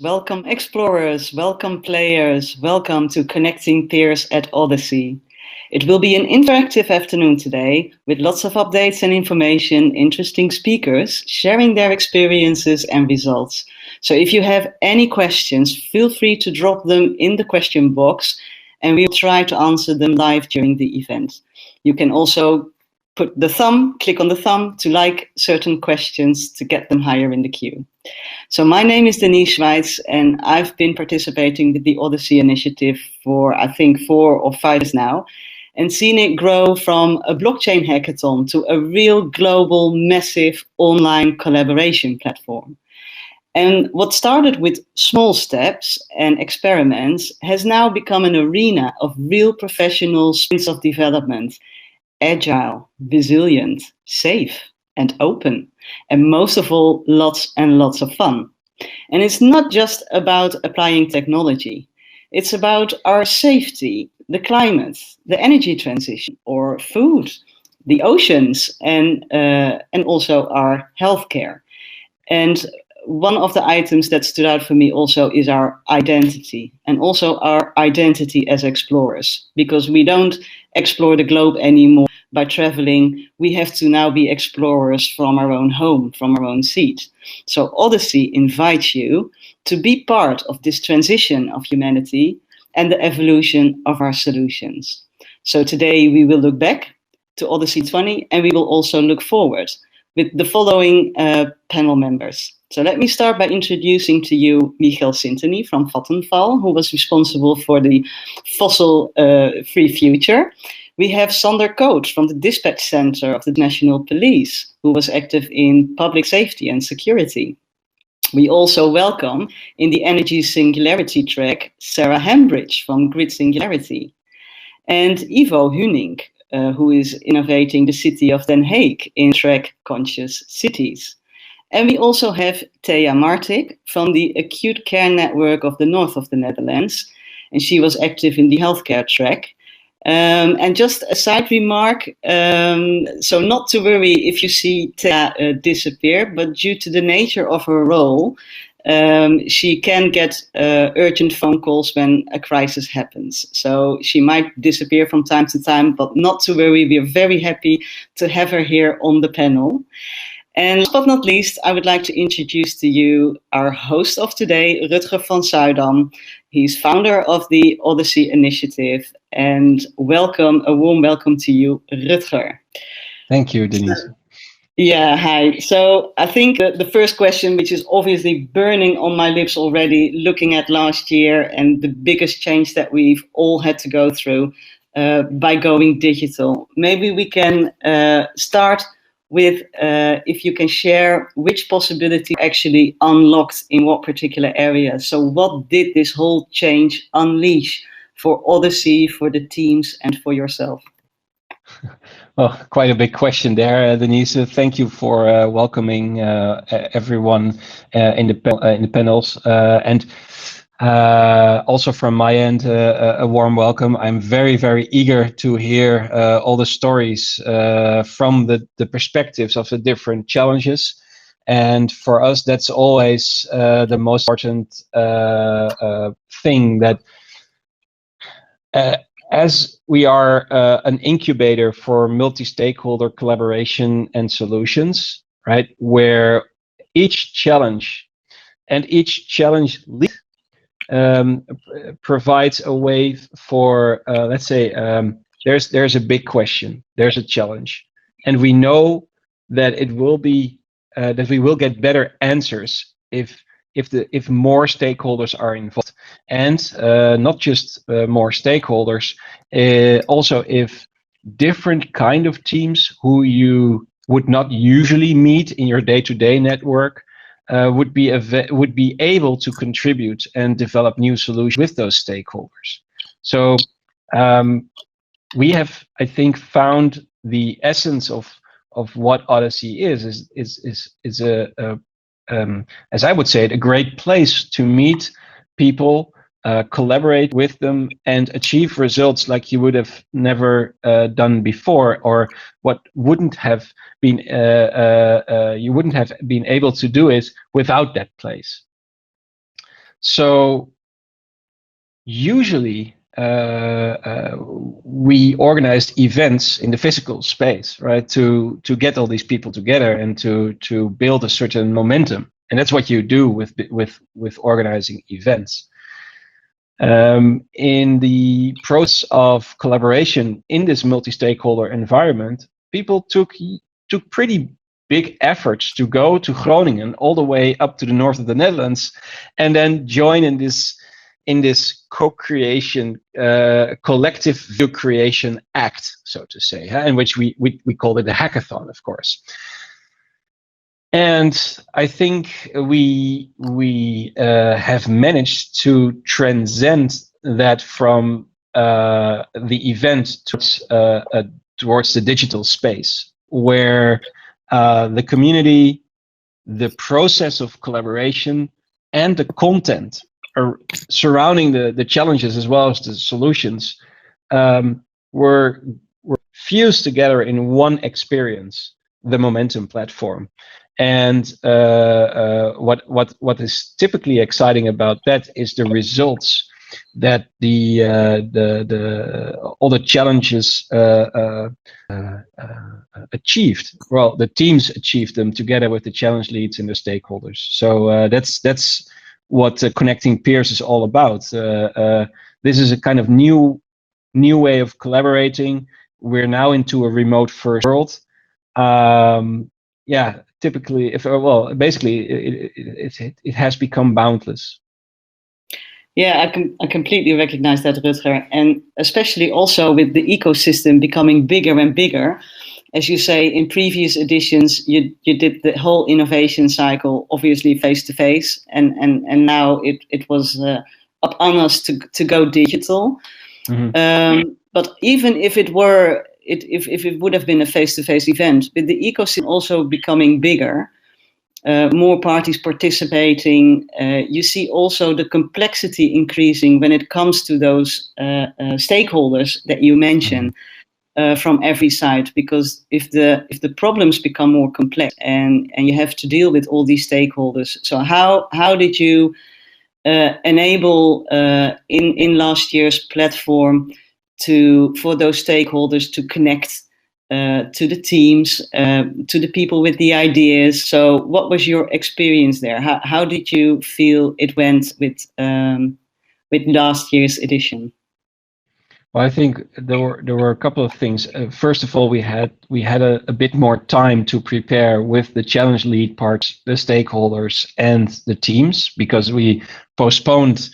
Welcome explorers, welcome players, welcome to Connecting Peers at Odyssey. It will be an interactive afternoon today with lots of updates and information, interesting speakers sharing their experiences and results. So if you have any questions, feel free to drop them in the question box and we will try to answer them live during the event. You can also click on the thumb to like certain questions to get them higher in the queue. So my name is Denise Schweitz and I've been participating with the Odyssey initiative for I think 4 or 5 years now and seen it grow from a blockchain hackathon to a real global massive online collaboration platform. And what started with small steps and experiments has now become an arena of real professional sprints of development, agile, resilient, safe, and open. And most of all, lots and lots of fun. And it's not just about applying technology. It's about our safety, the climate, the energy transition, or food, the oceans, and also our healthcare. And one of the items that stood out for me also is our identity, and also our identity as explorers, because we don't explore the globe anymore by traveling. We have to now be explorers from our own home, from our own seat. So Odyssey invites you to be part of this transition of humanity and the evolution of our solutions. So today we will look back to Odyssey 20 and we will also look forward with the following panel members. So let me start by introducing to you Michiel Sintenie from Vattenfall, who was responsible for the fossil-free future. We have Sander Koot from the Dispatch Center of the National Police, who was active in public safety and security. We also welcome in the Energy Singularity track Sarah Hambridge from Grid Singularity, and Yvo Hunink, who is innovating the City of The Hague in track Conscious Cities. And we also have Thea Martic from the Acute Care Network of the north of the Netherlands, and she was active in the healthcare track. And just a side remark, so not to worry if you see Thea disappear, but due to the nature of her role, she can get urgent phone calls when a crisis happens. So she might disappear from time to time, but not to worry, we are very happy to have her here on the panel. And last but not least, I would like to introduce to you our host of today, Rutger van Zuidam. He's founder of the Odyssey Initiative. And a warm welcome to you, Rutger. Thank you, Denise. Yeah, hi. So I think the first question, which is obviously burning on my lips already, looking at last year and the biggest change that we've all had to go through by going digital. Maybe we can start with if you can share which possibility actually unlocked in what particular area. So what did this whole change unleash for Odyssey, for the teams, and for yourself? Well, quite a big question there, Denise. Thank you for welcoming everyone in the panels, and also from my end, a warm welcome. I'm very, very eager to hear all the stories from the perspectives of the different challenges. And for us, that's always the most important thing, that as we are an incubator for multi-stakeholder collaboration and solutions, right, where each challenge lead provides a way for, let's say, there's a big question, there's a challenge, and we know that it will be that we will get better answers if more stakeholders are involved, and not just more stakeholders, also if different kind of teams who you would not usually meet in your day-to-day network would be able to contribute and develop new solutions with those stakeholders. So we have, I think, found the essence of what Odyssey is a as I would say it, a great place to meet people, collaborate with them, and achieve results like you would have never done before, or what wouldn't have been you wouldn't have been able to do it without that place. So usually we organized events in the physical space, right, to get all these people together and to build a certain momentum, and that's what you do with organizing events. In the process of collaboration in this multi-stakeholder environment, people took pretty big efforts to go to Groningen, all the way up to the north of the Netherlands, and then join in this co-creation, collective value creation act, so to say, in which we called it a hackathon, of course. And I think we have managed to transcend that from the event towards the digital space, where the community, the process of collaboration, and the content surrounding the challenges as well as the solutions were fused together in one experience, the Momentum platform. And what is typically exciting about that is the results that all the challenges achieved. Well, the teams achieved them together with the challenge leads and the stakeholders. So that's what Connecting Peers is all about. This is a kind of new way of collaborating. We're now into a remote first world. Yeah, typically, basically, it has become boundless. Yeah, I completely recognize that, Rutger, and especially also with the ecosystem becoming bigger and bigger. As you say, in previous editions, you did the whole innovation cycle, obviously face to face, and now it was up on us to go digital. Mm-hmm. But even if it were, if it would have been a face to face event, with the ecosystem also becoming bigger, more parties participating, you see also the complexity increasing when it comes to those stakeholders that you mentioned. Mm-hmm. From every side, because if the problems become more complex and you have to deal with all these stakeholders, so how did you enable in last year's platform for those stakeholders to connect to the teams, to the people with the ideas? So what was your experience there? How did you feel it went with last year's edition? Well, I think there were a couple of things. First of all, we had a bit more time to prepare with the challenge lead parts, the stakeholders, and the teams, because we postponed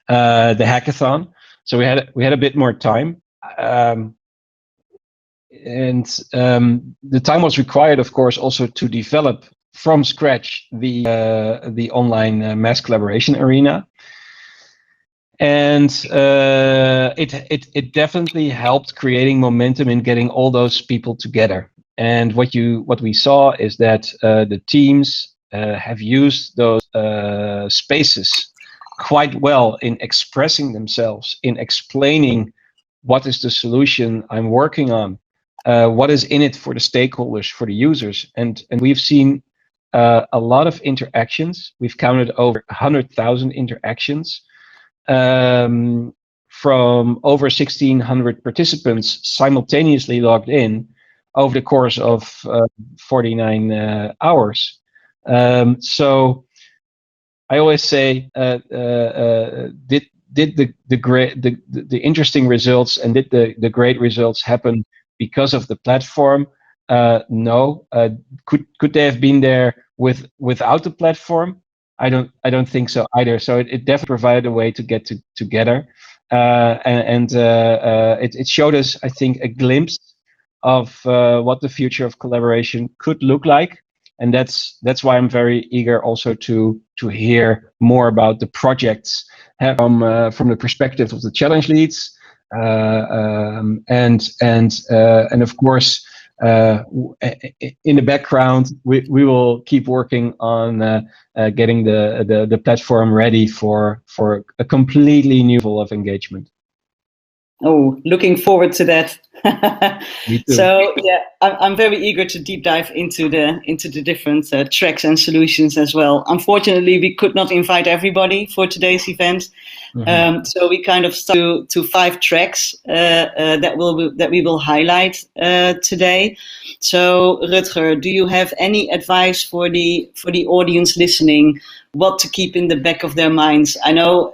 the hackathon. So we had a bit more time, and the time was required, of course, also to develop from scratch the online mass collaboration arena. And it definitely helped creating momentum in getting all those people together. And what we saw is that the teams have used those spaces quite well in expressing themselves, in explaining what is the solution I'm working on, what is in it for the stakeholders, for the users, and we've seen a lot of interactions. We've counted over 100,000 interactions. From over 1,600 participants simultaneously logged in over the course of 49 hours. So I always say, did the interesting results and did the great results happen because of the platform? No. Could they have been there without the platform? I don't think so either. So it definitely provided a way to get together, and it showed us, I think, a glimpse of what the future of collaboration could look like, and that's why I'm very eager also to hear more about the projects from the perspective of the challenge leads, and of course. In the background, we will keep working on getting the platform ready for a completely new level of engagement. Oh, looking forward to that Me too. So yeah, I'm very eager to deep dive into the different tracks and solutions as well. Unfortunately, we could not invite everybody for today's event, so we kind of stuck to 5 tracks that we will highlight today. So Rutger, do you have any advice for the audience listening? What to keep in the back of their minds? I know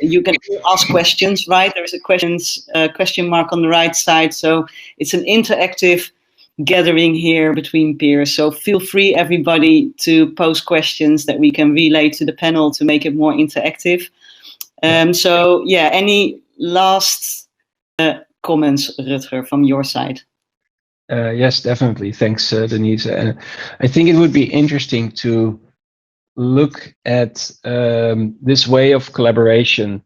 you can ask questions, right? There's a question mark on the right side. So it's an interactive gathering here between peers. So feel free, everybody, to post questions that we can relay to the panel to make it more interactive. So yeah, any last comments, Rutger, from your side? Yes, definitely. Thanks, Denise. And I think it would be interesting to look at this way of collaboration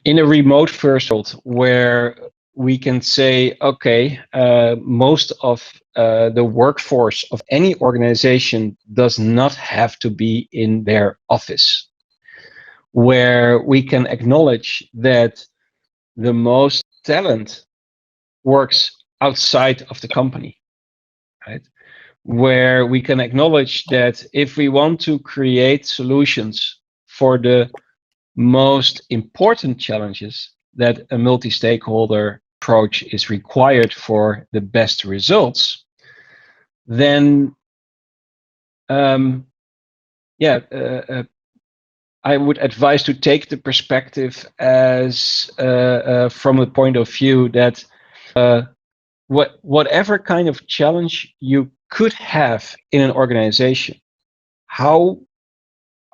in a remote first world where we can say, okay, most of the workforce of any organization does not have to be in their office, where we can acknowledge that the most talent works outside of the company, right? Where we can acknowledge that if we want to create solutions for the most important challenges, that a multi-stakeholder approach is required for the best results, then I would advise to take the perspective as from the point of view that whatever kind of challenge you could have in an organization, how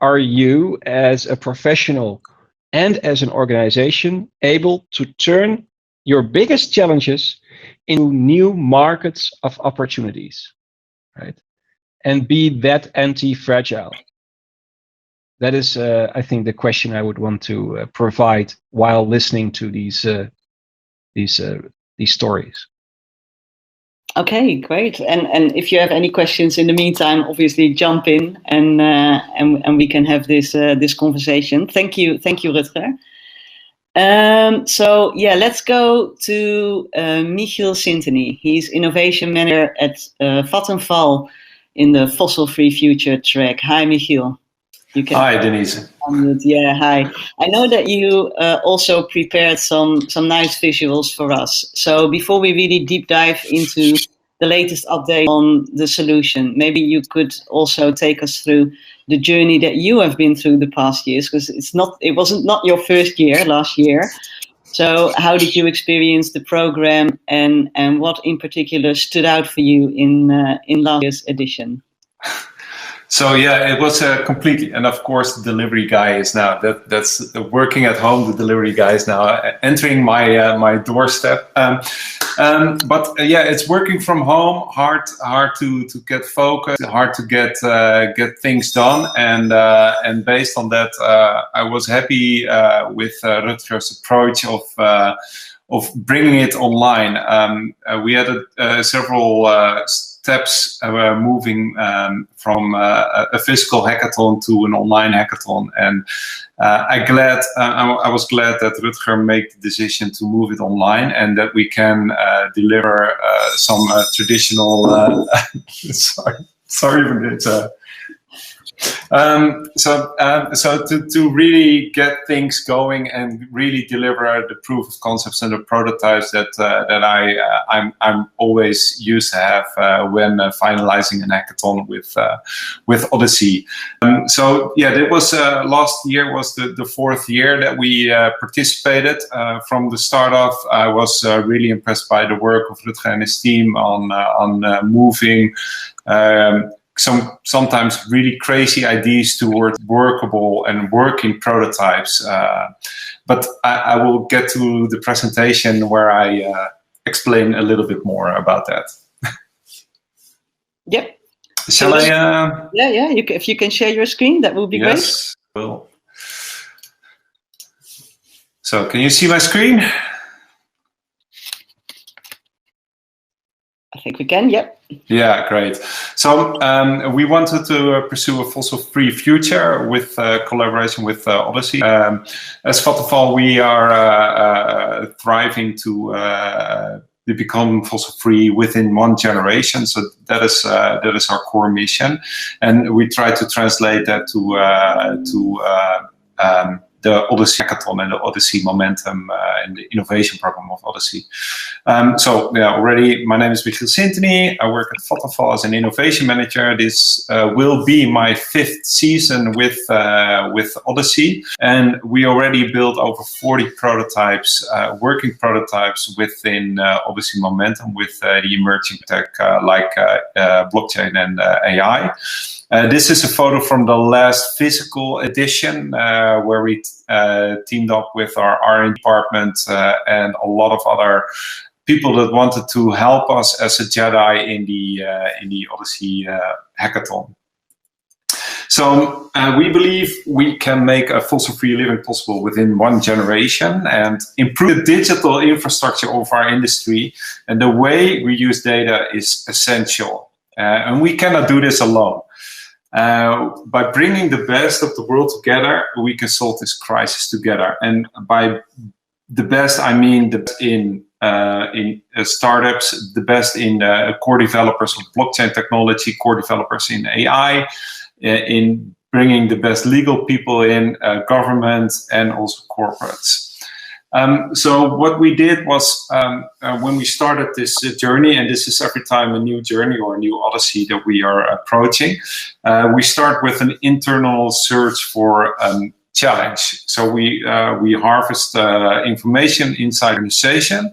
are you as a professional and as an organization able to turn your biggest challenges into new markets of opportunities, right? And be that anti-fragile. That is, I think, the question I would want to provide while listening to these stories. Okay, great. And if you have any questions in the meantime, obviously jump in and we can have this conversation. Thank you, Rutger. So yeah, let's go to Michiel Sintenie. He's innovation manager at Vattenfall in the fossil-free future track. Hi, Michiel. Hi, Denise. Yeah, hi. I know that you also prepared some nice visuals for us. So before we really deep dive into the latest update on the solution, maybe you could also take us through the journey that you have been through the past years, because it wasn't your first year last year. So how did you experience the program, and what in particular stood out for you in last year's edition? So yeah, it was completely, and of course, the delivery guy is now that's working at home. The delivery guy is now entering my doorstep. But yeah, it's working from home. Hard to get focused. Hard to get things done. And based on that, I was happy with Rutger's approach of bringing it online. We had several steps moving from a physical hackathon to an online hackathon, and I was glad that Rutger made the decision to move it online and that we can deliver some traditional. Sorry for this. So to really get things going and really deliver the proof of concepts and the prototypes that I'm always used to have when finalizing an hackathon with Odyssey. So yeah, that was last year was the 4th year that we participated. From the start off, I was really impressed by the work of Rutger and his team on moving sometimes really crazy ideas towards workable and working prototypes. But I will get to the presentation where I explain a little bit more about that. Yep. Shall I? Yeah. If you can share your screen, that would be great. Yes, will. So can you see my screen? I think we can, yep. Yeah, great. So we wanted to pursue a fossil-free future with collaboration with Odyssey. As Vattenfall, we are thriving to become fossil-free within 1 generation. So that is our core mission, and we try to translate that to the Odyssey Hackathon and the Odyssey Momentum and the innovation program of Odyssey. So yeah, already my name is Michiel Sintenie. I work at Vattenfall as an innovation manager. This will be my 5th season with Odyssey, and we already built over 40 prototypes, working prototypes within Odyssey Momentum with the emerging tech like blockchain and AI. This is a photo from the last physical edition where we teamed up with our R&D department and a lot of other people that wanted to help us as a Jedi in the Odyssey hackathon. So we believe we can make a fossil-free living possible within 1 generation and improve the digital infrastructure of our industry. And the way we use data is essential. And we cannot do this alone. By bringing the best of the world together, we can solve this crisis together. And by the best, I mean the best in startups, the best in core developers of blockchain technology, core developers in AI, in bringing the best legal people in, government, and also corporates. So what we did was, when we started this journey, and this is every time a new journey or a new Odyssey that we are approaching, we start with an internal search for challenge. So we harvest information inside the organization,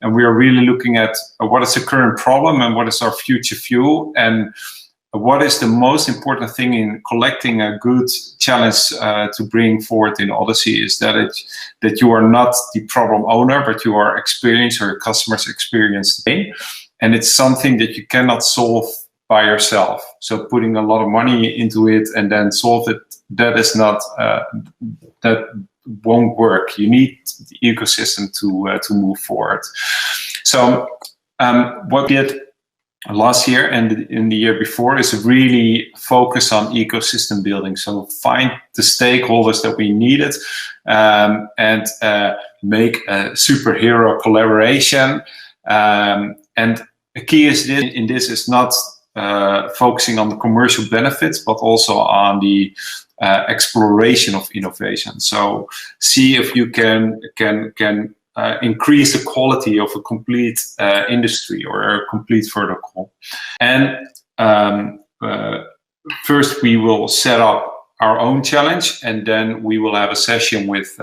and we are really looking at what is the current problem and what is our future view, and what is the most important thing in collecting a good challenge to bring forward in Odyssey is that you are not the problem owner, but you are experienced or your customers experience today. And it's something that you cannot solve by yourself. So putting a lot of money into it and then solve it, that is not, that won't work. You need the ecosystem to move forward. So what we did last year and in the year before is really focus on ecosystem building. So find the stakeholders that we needed and make a superhero collaboration. And the key is in this is not focusing on the commercial benefits, but also on the exploration of innovation. So see if you can increase the quality of a complete industry or a complete vertical. And first we will set up our own challenge, and then we will have a session with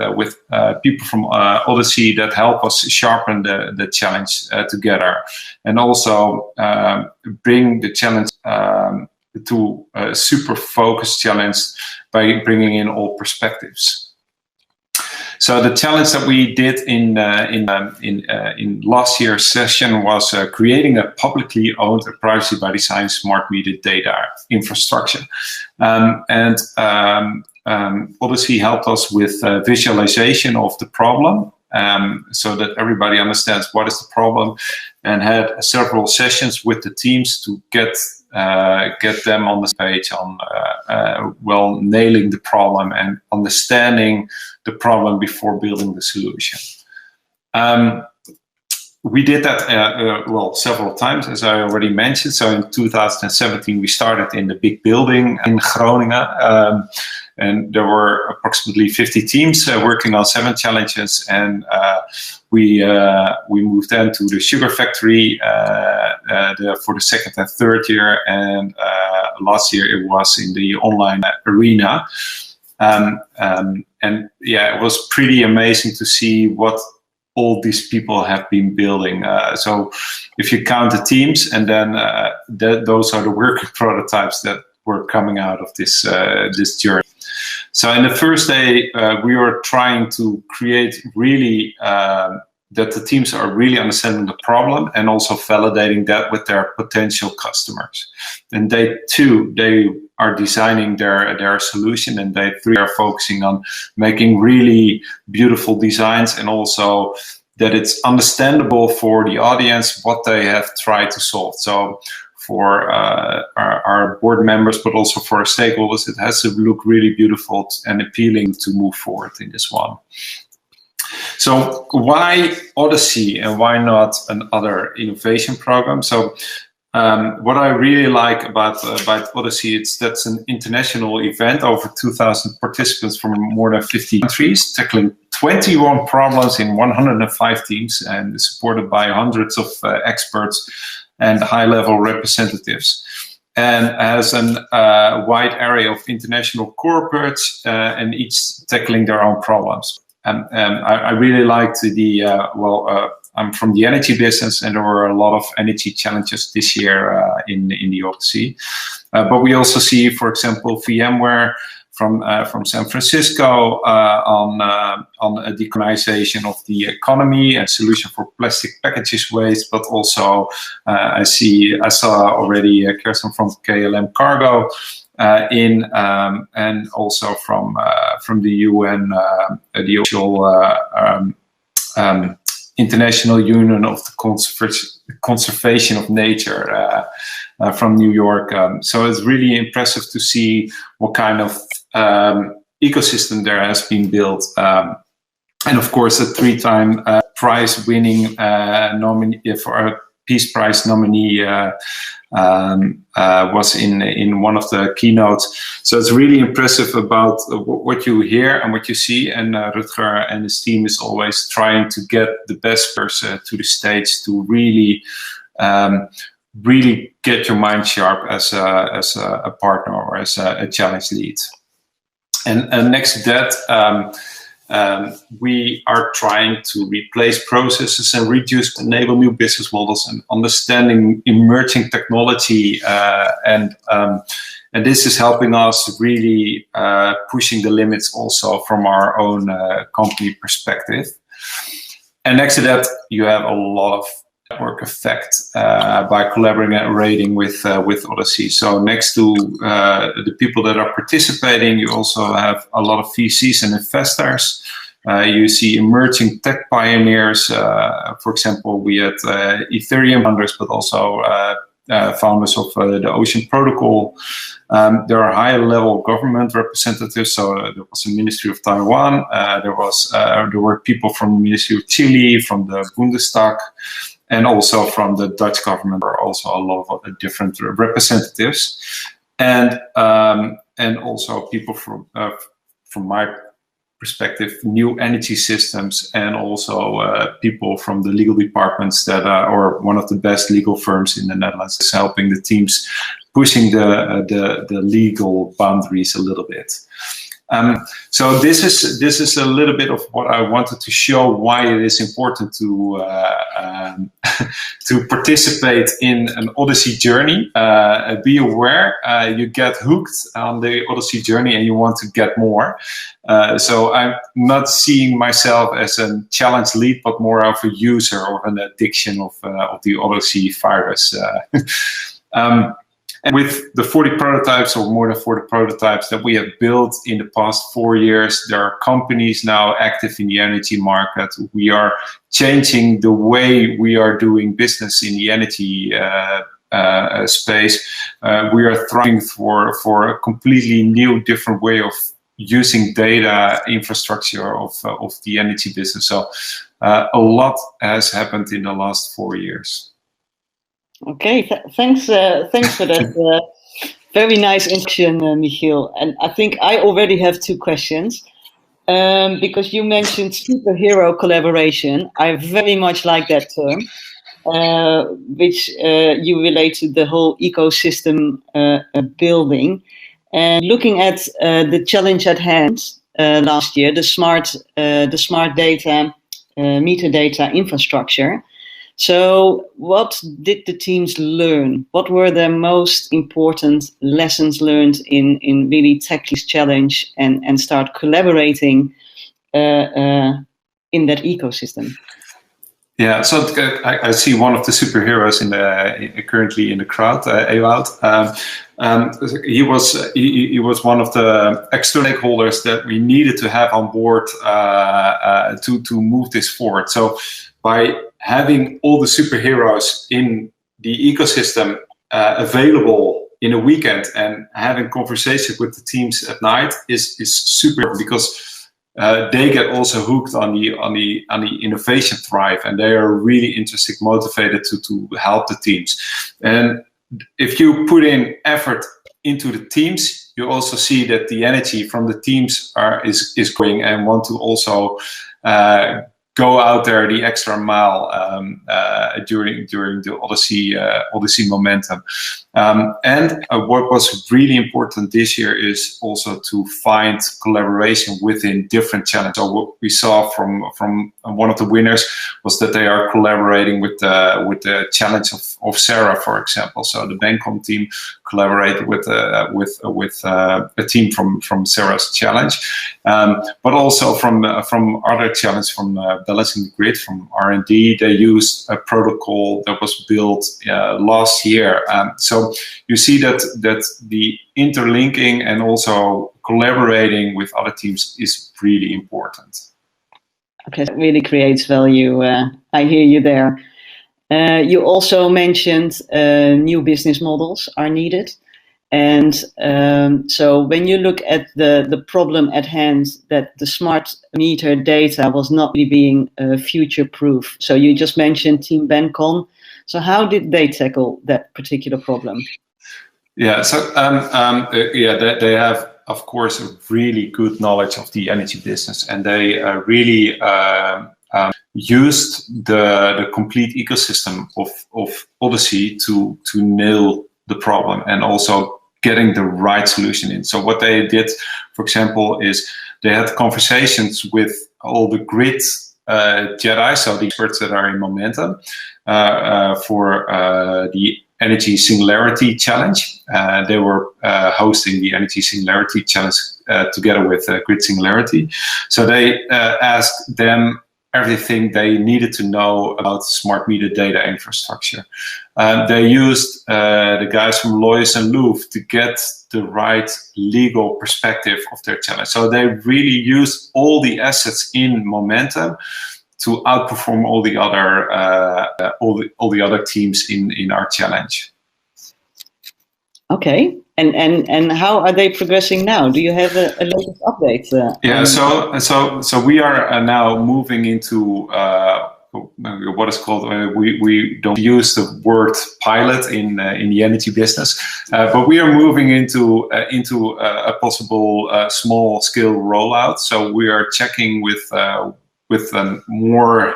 people from Odyssey that help us sharpen the challenge together, and also bring the challenge to a super focused challenge by bringing in all perspectives. So the challenge that we did in last year's session was creating a publicly owned privacy by design smart meter data infrastructure. Odyssey helped us with visualization of the problem, so that everybody understands what is the problem, and had several sessions with the teams to get them on the page on nailing the problem and understanding the problem before building the solution. We did that several times, as I already mentioned. So in 2017 we started in the big building in Groningen, and there were approximately 50 teams working on 7 challenges, and we moved then to the sugar factory for the 2nd and 3rd year, and last year it was in the online arena. And yeah, it was pretty amazing to see what all these people have been building. So if you count the teams, and then those are the working prototypes that were coming out of this journey. So in the first day, we were trying to create really that the teams are really understanding the problem and also validating that with their potential customers. And day 2, they are designing their solution, and day 3 are focusing on making really beautiful designs and also that it's understandable for the audience what they have tried to solve. So for our board members, but also for our stakeholders, it has to look really beautiful and appealing to move forward in this one. So why Odyssey and why not another innovation program? So what I really like about Odyssey, that's an international event, over 2,000 participants from more than 50 countries, tackling 21 problems in 105 teams, and supported by hundreds of experts and high-level representatives, and has a wide area of international corporates, and each tackling their own problems. I really liked I'm from the energy business, and there were a lot of energy challenges this year in the Odyssey. But we also see, for example, VMware from San Francisco on a decarbonization of the economy and solution for plastic packages waste. But also, I saw already Kirsten from KLM Cargo. And also from the UN, the official International Union of the Conservation of Nature from New York. So it's really impressive to see what kind of ecosystem there has been built. And of course, a 3-time prize-winning nominee for a Peace Prize nominee was in one of the keynotes. So it's really impressive about what you hear and what you see. And Rutger and his team is always trying to get the best person to the stage to really get your mind sharp as a partner or as a challenge lead. And next to that, we are trying to replace processes and enable new business models and understanding emerging technology. And this is helping us really pushing the limits also from our own company perspective. And next to that, you have a lot of network effect by collaborating with Odyssey. So next to the people that are participating, you also have a lot of VCs and investors. You see emerging tech pioneers. For example, we had Ethereum founders, but also founders of the Ocean Protocol. There are high-level government representatives. So there was the Ministry of Taiwan. There were people from the Ministry of Chile, from the Bundestag, and also from the Dutch government. There are also a lot of different representatives, and also people from my perspective, new energy systems, and also people from the legal departments that or one of the best legal firms in the Netherlands is helping the teams pushing the legal boundaries a little bit. So this is a little bit of what I wanted to show, why it is important to to participate in an Odyssey journey. Be aware, you get hooked on the Odyssey journey and you want to get more. So I'm not seeing myself as a challenge lead, but more of a user or an addiction of the Odyssey virus. And with the 40 prototypes or more than 40 prototypes that we have built in the past 4 years, there are companies now active in the energy market. We are changing the way we are doing business in the energy space. We are trying for a completely new, different way of using data infrastructure of the energy business. So a lot has happened in the last 4 years. Okay, thanks for that very nice introduction, Michiel. And I think I already have 2 questions because you mentioned superhero collaboration. I very much like that term, which you relate to the whole ecosystem building. And looking at the challenge at hand last year, the smart data, meter data infrastructure. So what did the teams learn? What were their most important lessons learned in really tackle this challenge and start collaborating in that ecosystem? Yeah, so I see one of the superheroes currently in the crowd, Ewout. He was one of the external stakeholders that we needed to have on board to move this forward. So by having all the superheroes in the ecosystem available in a weekend and having conversations with the teams at night is super, because they get also hooked on the innovation drive, and they are really interested, motivated to help the teams. And if you put in effort into the teams, you also see that the energy from the teams is growing and want to also go out there the extra mile during the Odyssey momentum. And what was really important this year is also to find collaboration within different challenges. So what we saw from one of the winners was that they are collaborating with the challenge of Sarah, for example. So the Bancom team collaborated with a team from Sarah's challenge, but also from other challenges from Balancing the Grid, from R&D. They used a protocol that was built last year. So you see that the interlinking and also collaborating with other teams is really important. Okay, that really creates value. I hear you there. You also mentioned new business models are needed. And so when you look at the problem at hand, that the smart meter data was not really being future-proof. So you just mentioned Team Bancom. So how did they tackle that particular problem? Yeah, so they have, of course, a really good knowledge of the energy business, and they really used the complete ecosystem of Odyssey to nail the problem and also getting the right solution in. So what they did, for example, is they had conversations with all the grid Jedi, so the experts that are in Momentum, for the Energy Singularity Challenge. They were hosting the Energy Singularity Challenge together with Grid Singularity. So they asked them everything they needed to know about smart meter data infrastructure. They used the guys from Lois and Louvre to get the right legal perspective of their challenge. So they really used all the assets in Momentum to outperform all the other teams in our challenge. Okay, and how are they progressing now? Do you have a latest update? Yeah, so we are now moving into what is called. We don't use the word pilot in the energy business, but we are moving into a possible small scale rollout. So we are checking with a more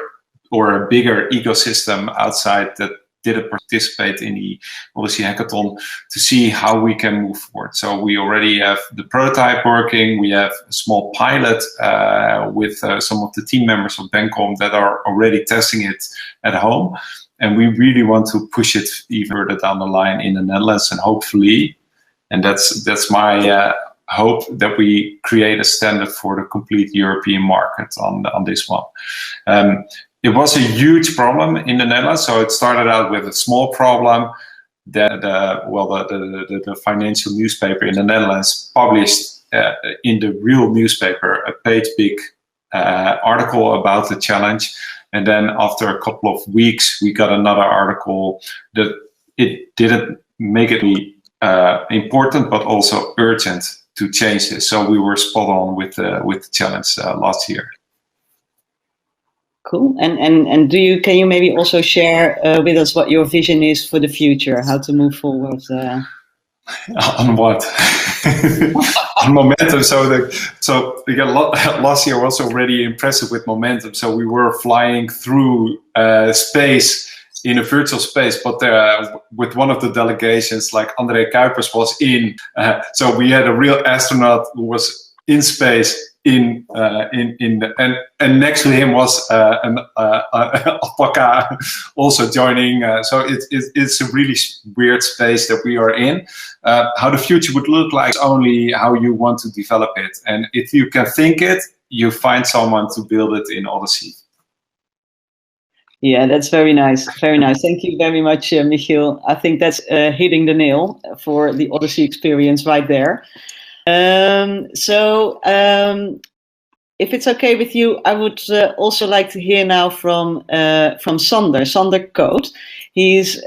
or a bigger ecosystem outside that didn't participate in the Odyssey hackathon to see how we can move forward. So we already have the prototype working. We have a small pilot with some of the team members of Bancom that are already testing it at home. And we really want to push it even further down the line in the Netherlands, and hopefully, and that's my hope, that we create a standard for the complete European market on this one. It was a huge problem in the Netherlands. So it started out with a small problem that the financial newspaper in the Netherlands published in the real newspaper a page-big article about the challenge. And then after a couple of weeks, we got another article that it didn't make it important, but also urgent to change this. So we were spot on with the challenge last year. Cool. And can you maybe also share with us what your vision is for the future, how to move forward? On what? On Momentum. So last year was already impressive with Momentum. So we were flying through space in a virtual space, but with one of the delegations, like André Kuipers was in. So we had a real astronaut who was in space. And next to him was an alpaca also joining. So it's a really weird space that we are in. How the future would look like is only how you want to develop it. And if you can think it, you find someone to build it in Odyssey. Yeah, that's very nice. Very nice. Thank you very much, Michiel. I think that's hitting the nail for the Odyssey experience right there. If it's okay with you, I would also like to hear now from Sander Koot. He's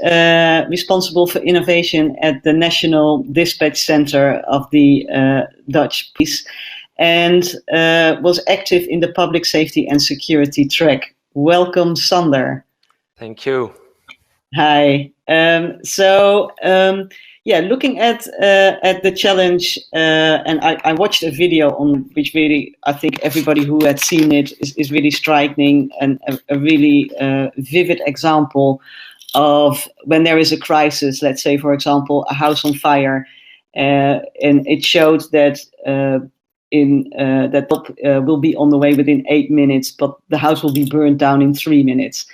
responsible for innovation at the National Dispatch Center of the Dutch Police, and was active in the public safety and security track. Welcome, Sander. Thank you. Hi. Looking at the challenge, and I watched a video on which really I think everybody who had seen it is really striking, and a really vivid example of when there is a crisis. Let's say, for example, a house on fire, and it showed that help will be on the way within 8 minutes, but the house will be burned down in 3 minutes.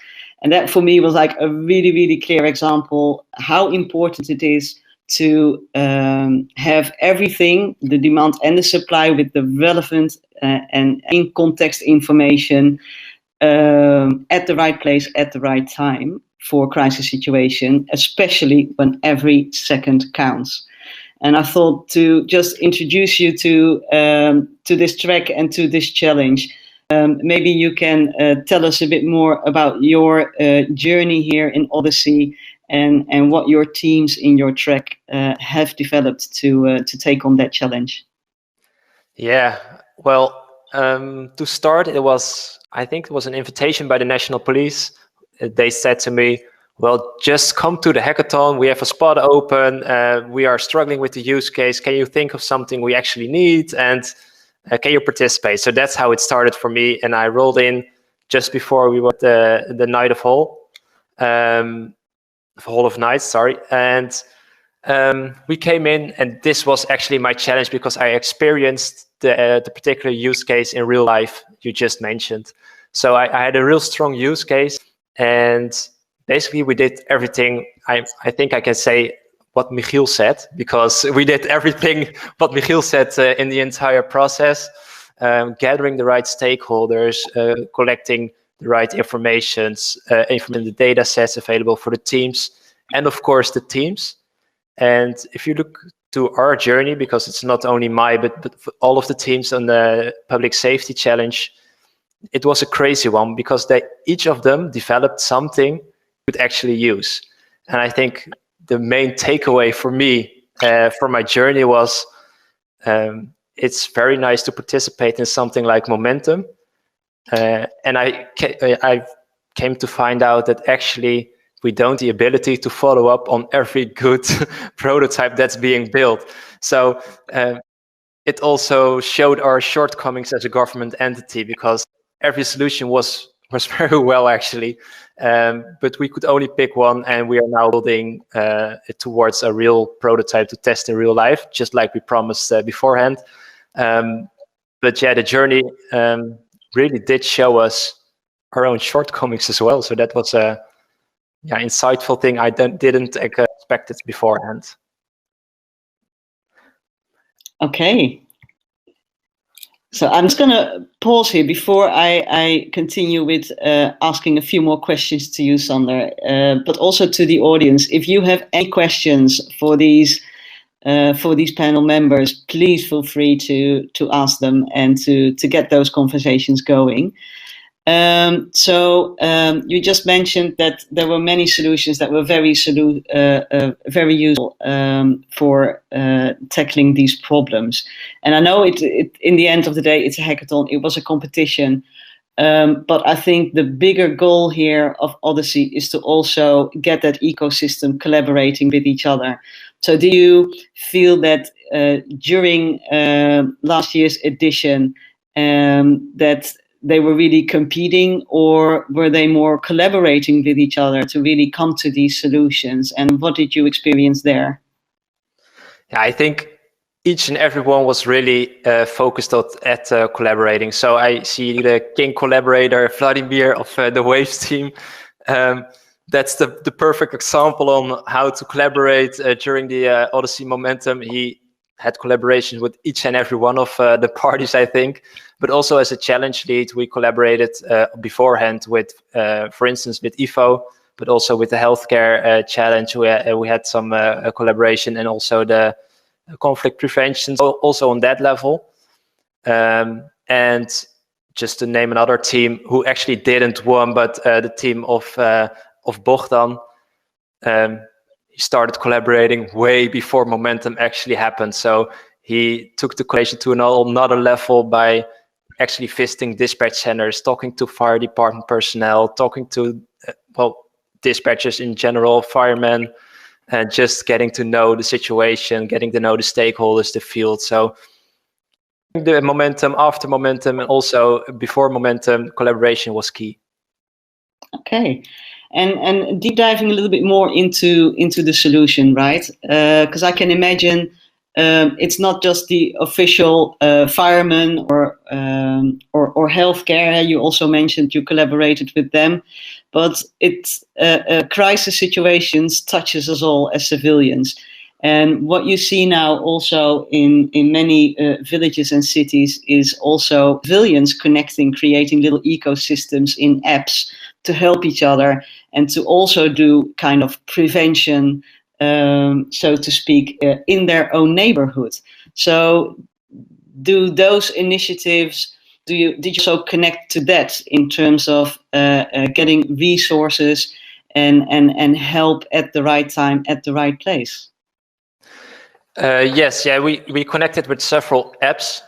And that for me was like a really, really clear example how important it is to have everything, the demand and the supply, with the relevant and in context information at the right place at the right time for a crisis situation, especially when every second counts. And I thought to just introduce you to this track and to this challenge. Maybe you can tell us a bit more about your journey here in Odyssey and what your teams in your track have developed to take on that challenge. Yeah, well, to start, I think it was an invitation by the National Police. They said to me, well, just come to the hackathon. We have a spot open. We are struggling with the use case. Can you think of something we actually need? And can you participate? So that's how it started for me. And I rolled in just before we were at the night of Hall of Nights, sorry. And we came in, and this was actually my challenge because I experienced the particular use case in real life you just mentioned. So I had a real strong use case, and basically we did everything. I think I can say what Michiel said, because we did everything what Michiel said in the entire process, gathering the right stakeholders, collecting the right information, the data sets available for the teams, and of course the teams. And if you look to our journey, because it's not only but all of the teams on the public safety challenge, it was a crazy one because each of them developed something we could actually use. And I think the main takeaway for me for my journey was it's very nice to participate in something like Momentum. And I came to find out that actually we don't have the ability to follow up on every good prototype that's being built. So it also showed our shortcomings as a government entity, because every solution was very well actually, but we could only pick one, and we are now building it towards a real prototype to test in real life, just like we promised beforehand. But yeah, the journey really did show us our own shortcomings as well. So that was a insightful thing I didn't expect it beforehand. Okay. So I'm just going to pause here before I continue with asking a few more questions to you, Sander, but also to the audience. If you have any questions for these panel members, please feel free to ask them and to get those conversations going. You just mentioned that there were many solutions that were very useful for tackling these problems. And I know it in the end of the day, it's a hackathon. It was a competition. But I think the bigger goal here of Odyssey is to also get that ecosystem collaborating with each other. So do you feel that during last year's edition that they were really competing, or were they more collaborating with each other to really come to these solutions? And what did you experience there? Yeah, I think each and everyone was really focused at collaborating. So I see the king collaborator, Vladimir of the Waves team. That's the perfect example on how to collaborate during the Odyssey Momentum. He had collaborations with each and every one of the parties, I think. But also as a challenge lead, we collaborated beforehand with, for instance, with Yvo, but also with the healthcare challenge. We had some collaboration, and also the conflict prevention, also on that level. And just to name another team who actually didn't win, but the team of Bogdan, he started collaborating way before momentum actually happened. So he took the collaboration to another level by actually visiting dispatch centers, talking to fire department personnel, talking to dispatchers in general, firemen, and just getting to know the situation, getting to know the stakeholders, the field. So the momentum, after momentum, and also before momentum, collaboration was key. Okay. And deep diving a little bit more into the solution, right? Because I can imagine it's not just the official firemen or healthcare. You also mentioned you collaborated with them, but it's crisis situations touches us all as civilians. And what you see now also in many villages and cities is also civilians connecting, creating little ecosystems in apps to help each other and to also do kind of prevention, so to speak, in their own neighborhood. So do those initiatives, did you also connect to that in terms of getting resources and help at the right time, at the right place? Yes, we connected with several apps.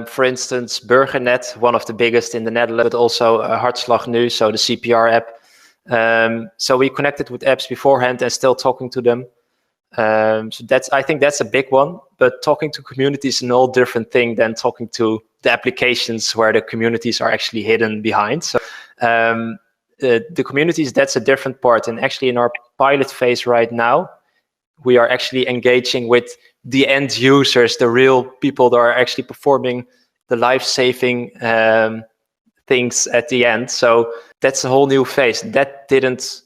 For instance, Burgernet, one of the biggest in the Netherlands, but also Hartslag Nu, so the CPR app. So we connected with apps beforehand and still talking to them. So I think that's a big one. But talking to communities is an all different thing than talking to the applications where the communities are actually hidden behind. So the communities, that's a different part. And actually in our pilot phase right now, we are actually engaging with the end users, the real people that are actually performing the life-saving things at the end. So that's a whole new phase. That didn't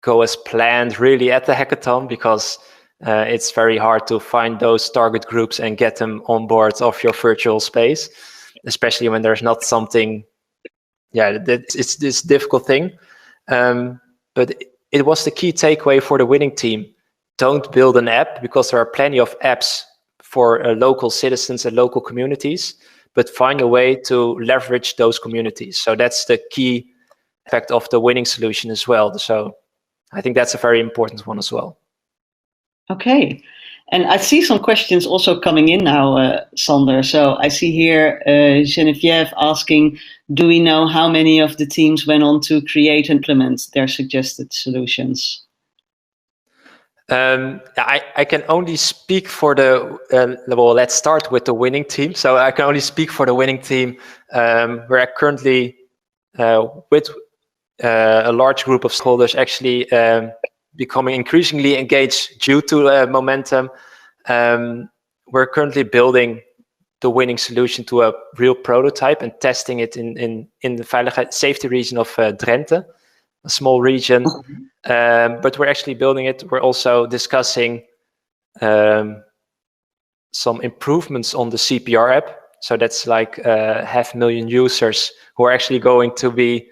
go as planned really at the hackathon, because it's very hard to find those target groups and get them on board of your virtual space, especially when there's not something, it's this difficult thing. But it was the key takeaway for the winning team. Don't build an app, because there are plenty of apps for local citizens and local communities, but find a way to leverage those communities. So that's the key effect of the winning solution as well. So I think that's a very important one as well. Okay. And I see some questions also coming in now, Sander. So I see here Geneviève asking, do we know how many of the teams went on to create and implement their suggested solutions? I can only speak for the, let's start with the winning team. So I can only speak for the winning team. We're currently with a large group of stakeholders actually becoming increasingly engaged due to momentum. We're currently building the winning solution to a real prototype and testing it in the veiligheid safety region of Drenthe, a small region. But we're actually building it. We're also discussing some improvements on the CPR app. So that's like 500,000 users who are actually going to be,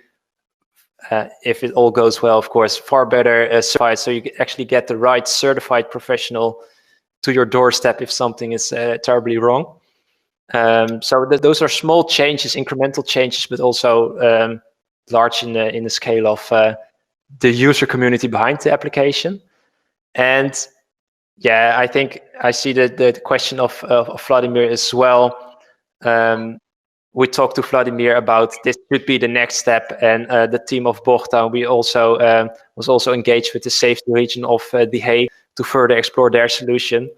if it all goes well, of course, far better certified. So you actually get the right certified professional to your doorstep if something is terribly wrong. So those are small changes, incremental changes, but also large in the scale of the user community behind the application. And I think I see the question of Vladimir as well. We talked to Vladimir about this should be the next step, and the team of Bogdan, we also was also engaged with the safety region of The Hague to further explore their solution.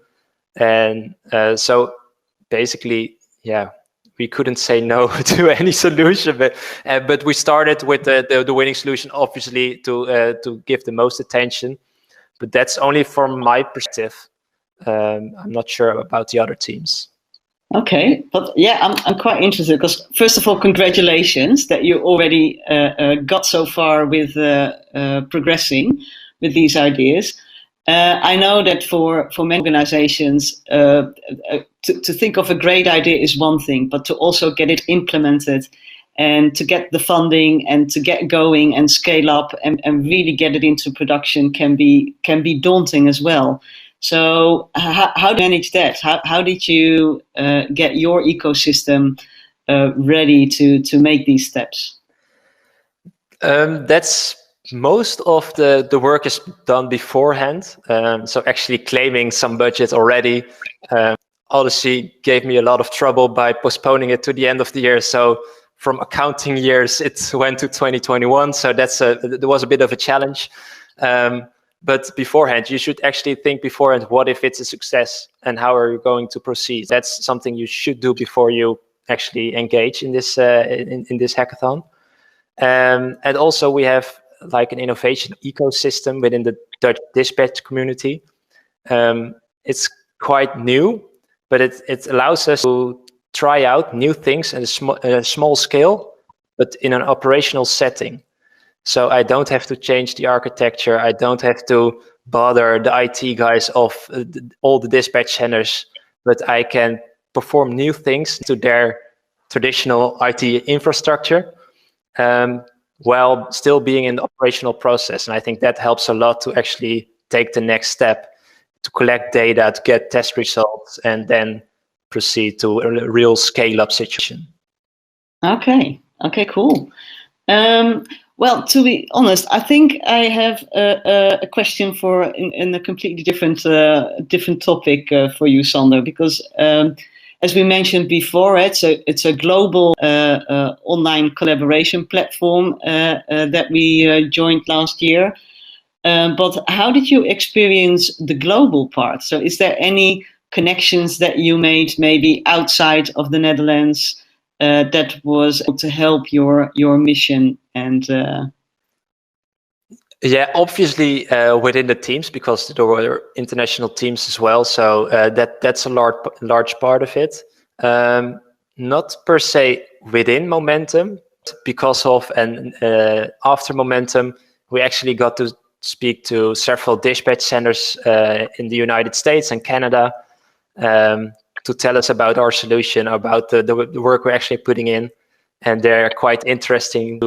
And so basically, we couldn't say no to any solution, but we started with the winning solution, obviously, to give the most attention. But that's only from my perspective. I'm not sure about the other teams. Okay, but I'm quite interested, because first of all, congratulations that you already got so far with progressing with these ideas. I know that for many organizations, to think of a great idea is one thing, but to also get it implemented and to get the funding and to get going and scale up and really get it into production can be daunting as well. So how do you manage that? How did you get your ecosystem ready to make these steps? That's most of the work is done beforehand. So actually claiming some budget already. Odyssey gave me a lot of trouble by postponing it to the end of the year. So from accounting years, it went to 2021. So there was a bit of a challenge. But beforehand, you should actually think beforehand, what if it's a success and how are you going to proceed? That's something you should do before you actually engage in this in this hackathon. And also we have like an innovation ecosystem within the Dutch dispatch community. It's quite new, but it allows us to try out new things at a small scale, but in an operational setting. So I don't have to change the architecture. I don't have to bother the IT guys of all the dispatch centers, but I can perform new things to their traditional IT infrastructure while still being in the operational process. And I think that helps a lot to actually take the next step, to collect data, to get test results, and then proceed to a real scale-up situation. Okay, cool. Well, to be honest, I think I have a question for in a completely different topic for you, Sander, because as we mentioned before, it's a global online collaboration platform that we joined last year. But how did you experience the global part? So is there any connections that you made maybe outside of the Netherlands that was to help your mission? And yeah, obviously within the teams, because there were international teams as well. So that's a large part of it. Not per se within Momentum, because of and after Momentum, we actually got to speak to several dispatch centers in the United States and Canada to tell us about our solution, about the work we're actually putting in. And they're quite interested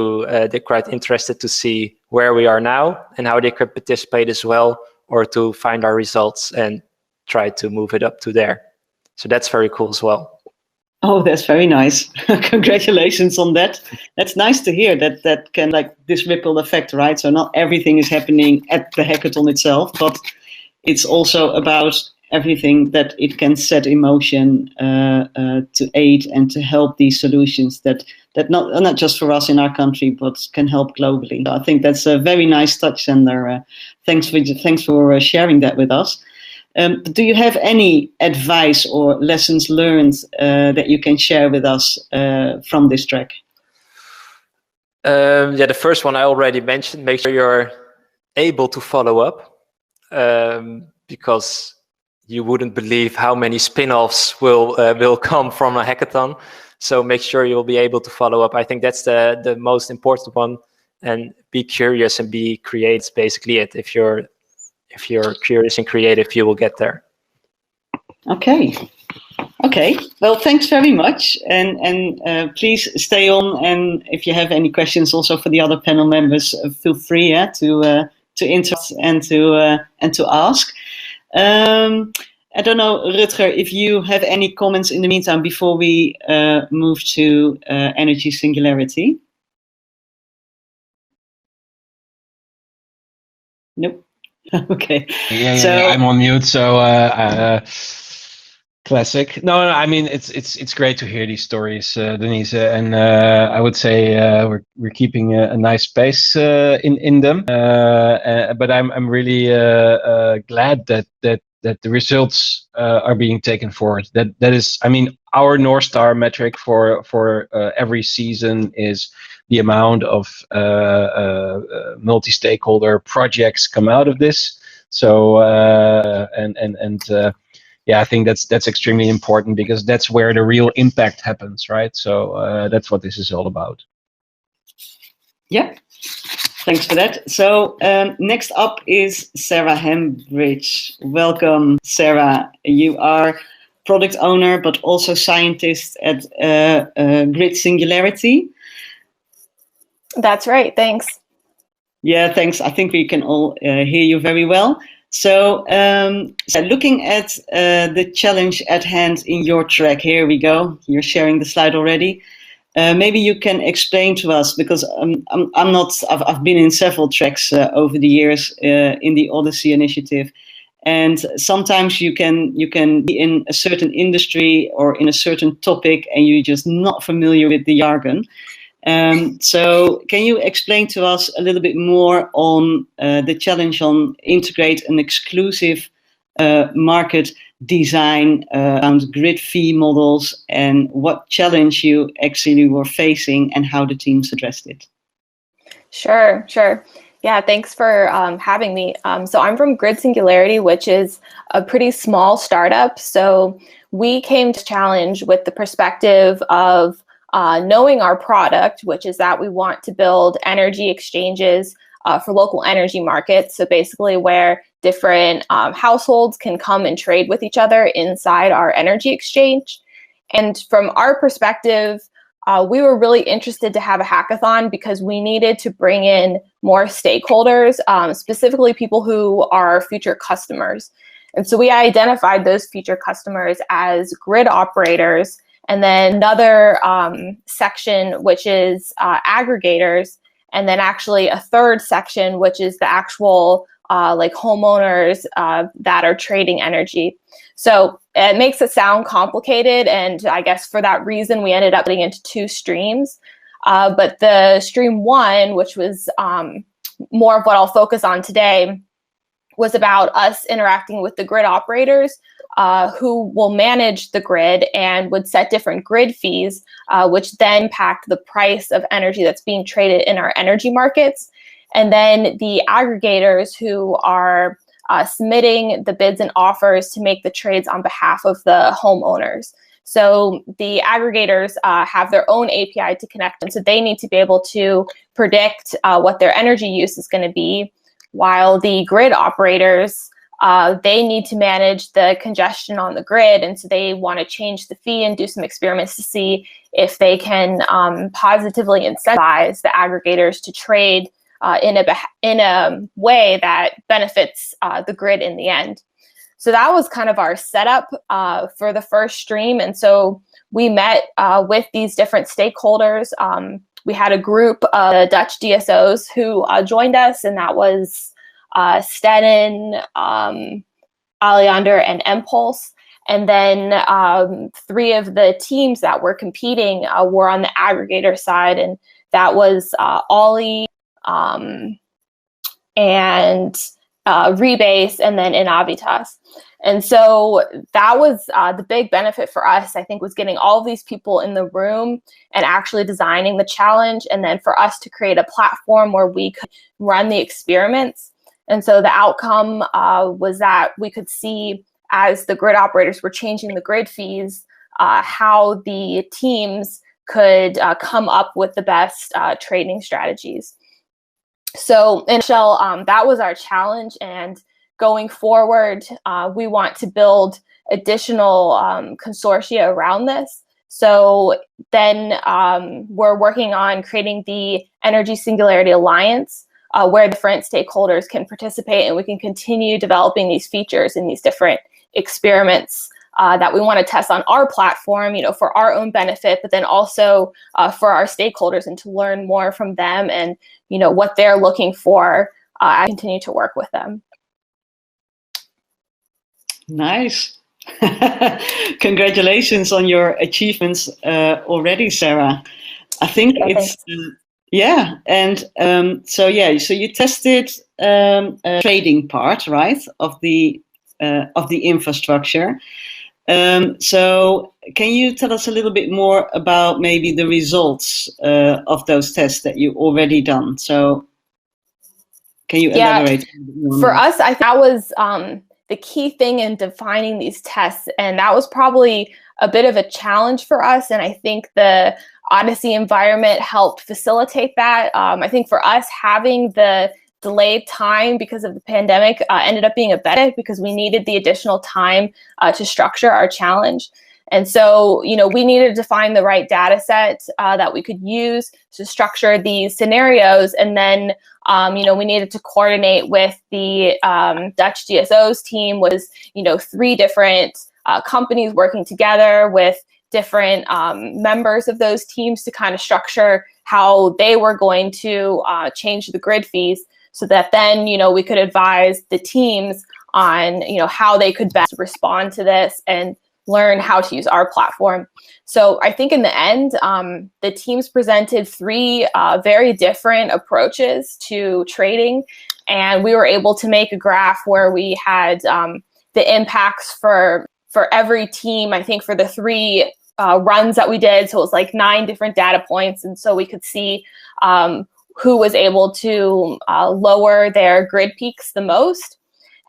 to see where we are now and how they could participate as well, or to find our results and try to move it up to there. So that's very cool as well. Oh, that's very nice. Congratulations on that. That's nice to hear that can like this ripple effect, right? So not everything is happening at the hackathon itself, but it's also about everything that it can set in motion to aid and to help these solutions that not just for us in our country, but can help globally. So I think that's a very nice touch, and thanks for sharing that with us. Do you have any advice or lessons learned that you can share with us from this track? Yeah, the first one I already mentioned. Make sure you're able to follow up, because you wouldn't believe how many spin-offs will come from a hackathon. So make sure you'll be able to follow up. I think that's the most important one. And be curious and be creative. It's basically it. If you're curious and creative, you will get there. Okay. Well, thanks very much, and please stay on. And if you have any questions, also for the other panel members, feel free to interact and to ask. I don't know, Rutger, if you have any comments in the meantime before we move to energy singularity. Nope. Okay. Yeah, I'm on mute. So classic. No, I mean it's great to hear these stories, Denise, and I would say we're keeping a nice pace in them. But I'm really glad that the results are being taken forward. That is, I mean, our North Star metric for every season is the amount of multi-stakeholder projects come out of this. So yeah, I think that's extremely important, because that's where the real impact happens, right? So that's what this is all about. Yeah, Thanks for that. So next up is Sarah Hambridge. Welcome, Sarah. You are product owner, but also scientist at Grid Singularity. That's right. Thanks. Yeah, thanks. I think we can all hear you very well. So looking at the challenge at hand in your track, here we go. You're sharing the slide already. Maybe you can explain to us, because I've been in several tracks over the years in the Odyssey initiative, and sometimes you can be in a certain industry or in a certain topic and you're just not familiar with the jargon. So can you explain to us a little bit more on the challenge on integrate an exclusive market design around grid fee models, and what challenge you actually were facing and how the teams addressed it? Sure. Yeah, thanks for having me. So I'm from Grid Singularity, which is a pretty small startup. So we came to challenge with the perspective of knowing our product, which is that we want to build energy exchanges for local energy markets. So basically where different households can come and trade with each other inside our energy exchange. And from our perspective, we were really interested to have a hackathon because we needed to bring in more stakeholders, specifically people who are future customers. And so we identified those future customers as grid operators, and then another section, which is aggregators, and then actually a third section, which is the actual like homeowners that are trading energy. So it makes it sound complicated, and I guess for that reason, we ended up getting into two streams. But the stream one, which was more of what I'll focus on today, was about us interacting with the grid operators who will manage the grid and would set different grid fees, which then impact the price of energy that's being traded in our energy markets. And then the aggregators who are submitting the bids and offers to make the trades on behalf of the homeowners. So the aggregators have their own API to connect, and so they need to be able to predict what their energy use is going to be, while the grid operators, they need to manage the congestion on the grid, and so they want to change the fee and do some experiments to see if they can positively incentivize the aggregators to trade in a way that benefits the grid in the end. So that was kind of our setup for the first stream. And so we met with these different stakeholders. We had a group of Dutch DSOs who joined us, and that was Stedin, Alliander, and Impulse. And then 3 of the teams that were competing were on the aggregator side, and that was Ollie, and Rebase, and then Inavitas. And so that was the big benefit for us, I think, was getting all of these people in the room and actually designing the challenge, and then for us to create a platform where we could run the experiments. And so the outcome was that we could see, as the grid operators were changing the grid fees, how the teams could come up with the best trading strategies. So in a nutshell, that was our challenge, and going forward, we want to build additional consortia around this. So then we're working on creating the Energy Singularity Alliance, where different stakeholders can participate, and we can continue developing these features and these different experiments that we want to test on our platform, for our own benefit, but then also for our stakeholders, and to learn more from them and, what they're looking for. I continue to work with them. Nice. Congratulations on your achievements already, Sarah. I think it's so you tested trading part, right, of the infrastructure. So can you tell us a little bit more about maybe the results of those tests that you already done? So can you elaborate? For us, I think that was the key thing in defining these tests, and that was probably a bit of a challenge for us. And I think the Odyssey environment helped facilitate that. I think for us, having the delayed time because of the pandemic ended up being a benefit because we needed the additional time to structure our challenge. And so, we needed to find the right data set that we could use to structure these scenarios. And then, we needed to coordinate with the Dutch DSO's team was, 3 different companies working together with different members of those teams to kind of structure how they were going to change the grid fees so that then, we could advise the teams on, how they could best respond to this and learn how to use our platform. So I think in the end, the teams presented 3 very different approaches to trading, and we were able to make a graph where we had the impacts for every team, I think for the 3 runs that we did. So it was like 9 different data points. And so we could see who was able to lower their grid peaks the most.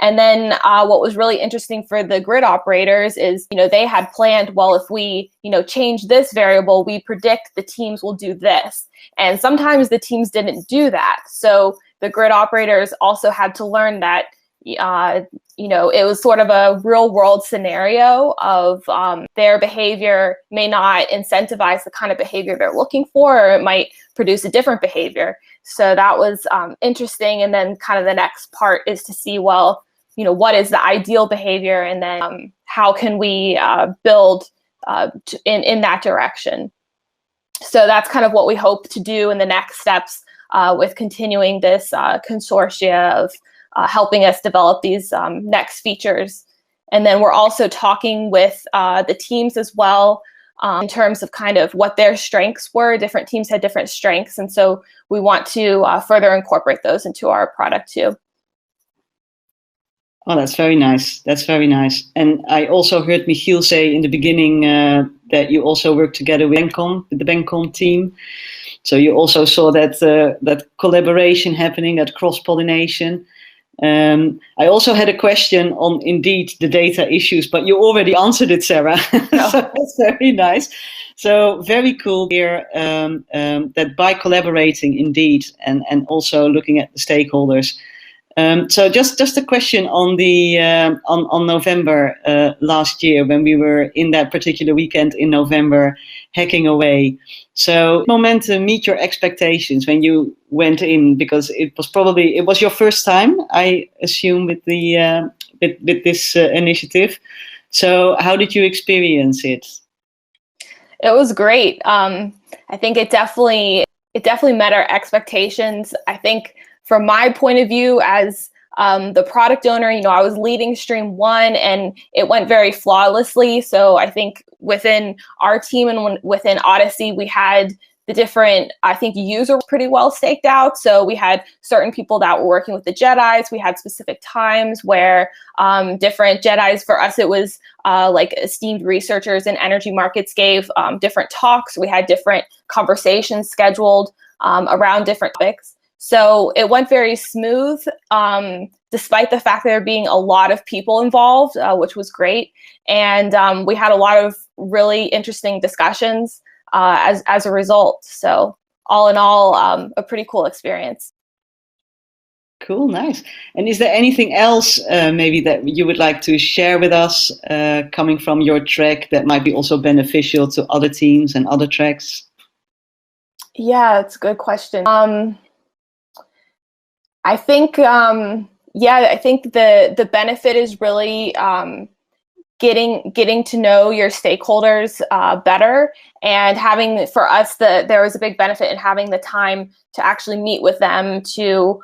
And then what was really interesting for the grid operators is, they had planned, well, if we, change this variable, we predict the teams will do this. And sometimes the teams didn't do that. So the grid operators also had to learn that, it was sort of a real world scenario of their behavior may not incentivize the kind of behavior they're looking for, or it might produce a different behavior. So that was interesting. And then kind of the next part is to see, well, what is the ideal behavior, and then how can we build in that direction. So that's kind of what we hope to do in the next steps with continuing this consortia of helping us develop these next features. And then we're also talking with the teams as well in terms of kind of what their strengths were. Different teams had different strengths. And so we want to further incorporate those into our product too. Oh, that's very nice. That's very nice. And I also heard Michiel say in the beginning that you also work together with the Bencom team. So you also saw that collaboration happening, that cross-pollination. I also had a question on indeed the data issues, but you already answered it, Sarah. So that's very nice. So very cool here that by collaborating indeed and also looking at the stakeholders. So just a question on the on November last year when we were in that particular weekend in November hacking away. So momentum meet your expectations when you went in, because it was your first time, I assume, with the with this initiative. So how did you experience it? It was great. I think it definitely met our expectations. I think from my point of view as the product owner, I was leading stream 1 and it went very flawlessly. So I think within our team and within Odyssey, we had the different, I think, users pretty well staked out. So we had certain people that were working with the Jedis. We had specific times where different Jedis, for us, it was like esteemed researchers in energy markets gave different talks. We had different conversations scheduled around different topics. So it went very smooth, despite the fact there being a lot of people involved, which was great. And we had a lot of really interesting discussions as a result. So all in all, a pretty cool experience. Cool, nice. And is there anything else maybe that you would like to share with us coming from your track that might be also beneficial to other teams and other tracks? Yeah, it's a good question. I think, I think the benefit is really getting to know your stakeholders better, and having, for us, there was a big benefit in having the time to actually meet with them to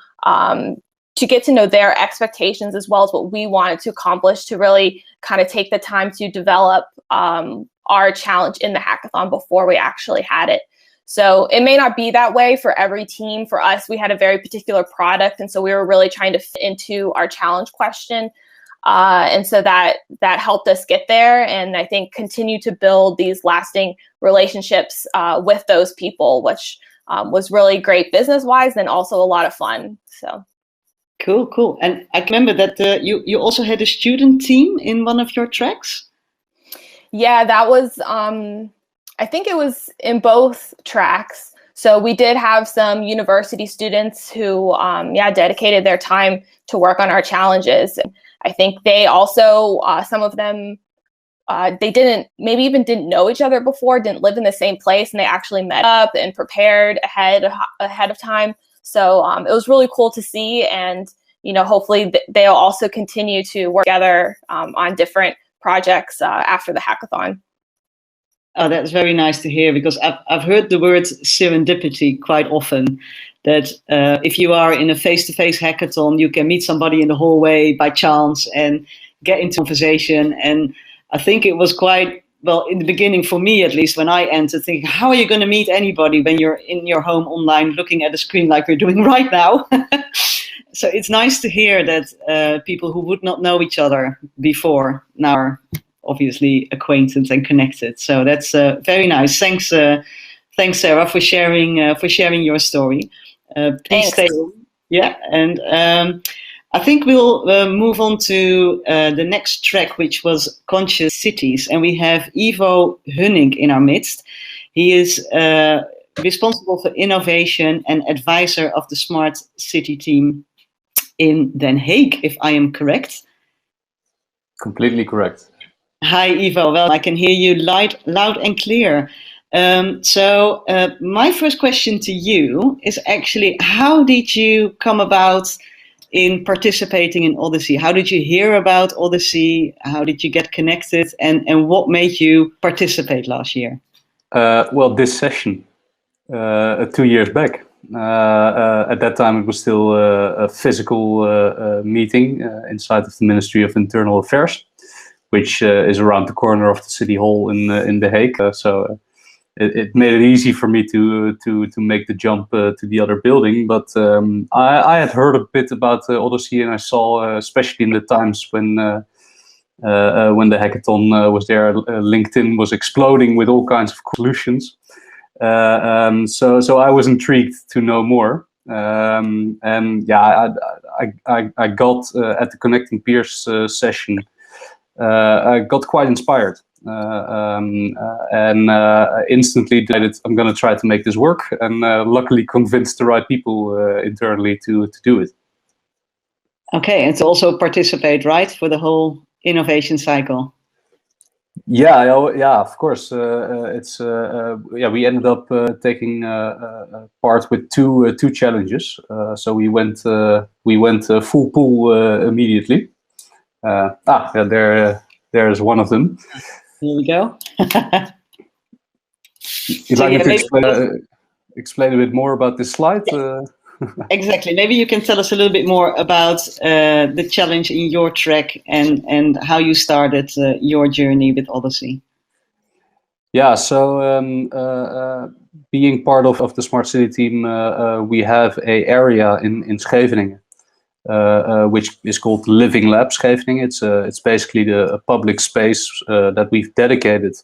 get to know their expectations as well as what we wanted to accomplish, to really kind of take the time to develop our challenge in the hackathon before we actually had it. So it may not be that way for every team. For us, we had a very particular product, and so we were really trying to fit into our challenge question. And so that helped us get there, and I think continue to build these lasting relationships with those people, which was really great business-wise and also a lot of fun. So cool. And I remember that you also had a student team in one of your tracks. Yeah, that was I think it was in both tracks. So we did have some university students who, dedicated their time to work on our challenges. I think they also, some of them, they maybe even didn't know each other before, didn't live in the same place, and they actually met up and prepared ahead of time. So it was really cool to see, and hopefully they'll also continue to work together on different projects after the hackathon. Oh, that's very nice to hear, because I've heard the word serendipity quite often, that if you are in a face-to-face hackathon, you can meet somebody in the hallway by chance and get into conversation. And I think it was quite, well, in the beginning, for me at least, when I entered, thinking, how are you going to meet anybody when you're in your home online looking at a screen like we're doing right now? So it's nice to hear that people who would not know each other before now are obviously acquainted and connected. So that's very nice. Thanks, Sarah, for sharing your story. Please stay on. Yeah, and I think we'll move on to the next track, which was Conscious Cities, and we have Yvo Hunink in our midst. He is responsible for innovation and advisor of the Smart City team in Den Haag, if I am correct. Completely correct. Hi, Yvo. Well, I can hear you loud and clear. So my first question to you is actually, how did you come about in participating in Odyssey? How did you hear about Odyssey? How did you get connected? And what made you participate last year? Well, this session, 2 years back. At that time, it was still a physical meeting inside of the Ministry of Internal Affairs, which is around the corner of the City Hall in The Hague. So it made it easy for me to make the jump to the other building. But I had heard a bit about Odyssey, and I saw, especially in the times when the hackathon was there, LinkedIn was exploding with all kinds of solutions. So I was intrigued to know more. And yeah, I got at the Connecting Peers session. I got quite inspired and instantly decided I'm going to try to make this work, and luckily convinced the right people internally to do it. Okay, and to also participate, right, for the whole innovation cycle. Yeah, of course. We ended up taking part with two challenges. So we went full pool immediately. There's one of them. Here we go. You'd like me to explain a bit more about this slide? Yeah. Exactly. Maybe you can tell us a little bit more about the challenge in your track and how you started your journey with Odyssey. Yeah, so being part of the Smart City team, we have an area in Scheveningen, which is called Living Lab Scheveningen. It's basically a public space that we've dedicated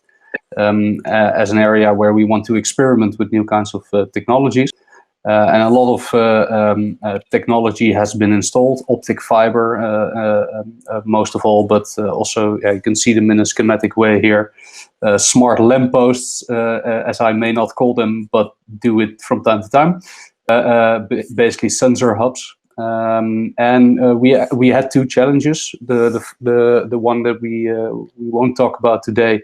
as an area where we want to experiment with new kinds of technologies. And a lot of technology has been installed, optic fiber most of all, but also you can see them in a schematic way here. Smart lampposts, as I may not call them, but do it from time to time. Basically sensor hubs. And we had two challenges. The one that we won't talk about today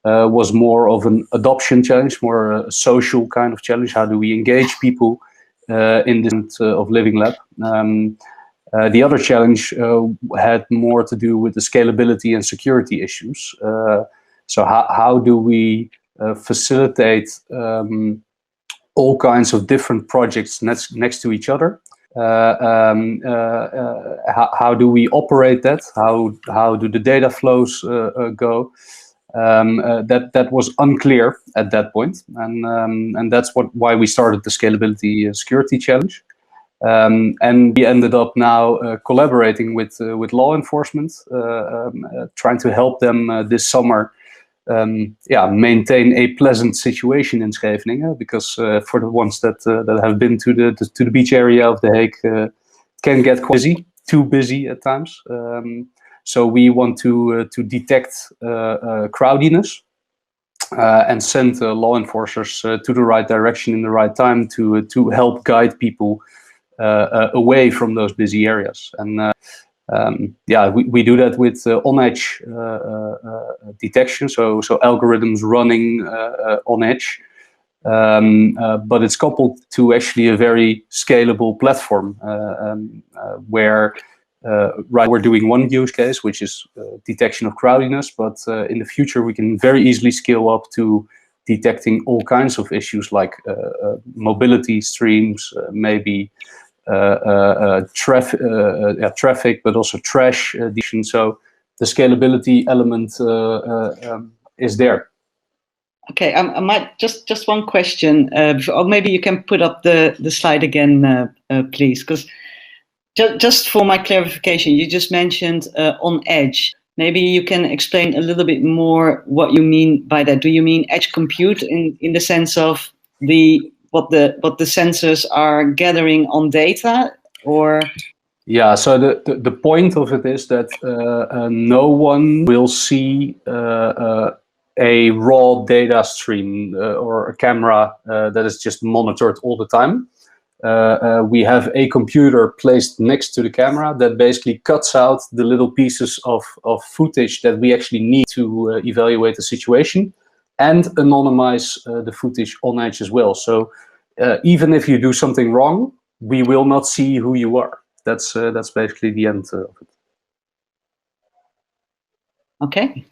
was more of an adoption challenge, more a social kind of challenge. How do we engage people in this of Living Lab? The other challenge had more to do with the scalability and security issues. So how do we facilitate all kinds of different projects next to each other? How do we operate that? How do the data flows go? That was unclear at that point, and that's why we started the Scalability Security Challenge. And we ended up now collaborating with law enforcement, trying to help them this summer maintain a pleasant situation in Scheveningen, because for the ones that have been to the beach area of The Hague, can get quite busy, too busy at times. So we want to detect crowdiness and send law enforcers to the right direction in the right time to help guide people away from those busy areas. And yeah, we do that with on-edge detection, so algorithms running on edge, but it's coupled to actually a very scalable platform where right, we're doing one use case, which is detection of crowdiness, but in the future we can very easily scale up to detecting all kinds of issues like mobility streams, maybe traffic, but also trash detection. So the scalability element is there. Okay, I might just one question, or maybe you can put up the slide again, please, because just for my clarification, you just mentioned on edge. Maybe you can explain a little bit more what you mean by that. Do you mean edge compute in the sense of what the sensors are gathering on data, or? Yeah, so the point of it is that no one will see a raw data stream or a camera that is just monitored all the time. We have a computer placed next to the camera that basically cuts out the little pieces of footage that we actually need to evaluate the situation, and anonymize the footage on edge as well. So even if you do something wrong, we will not see who you are. That's basically the end of it. Okay,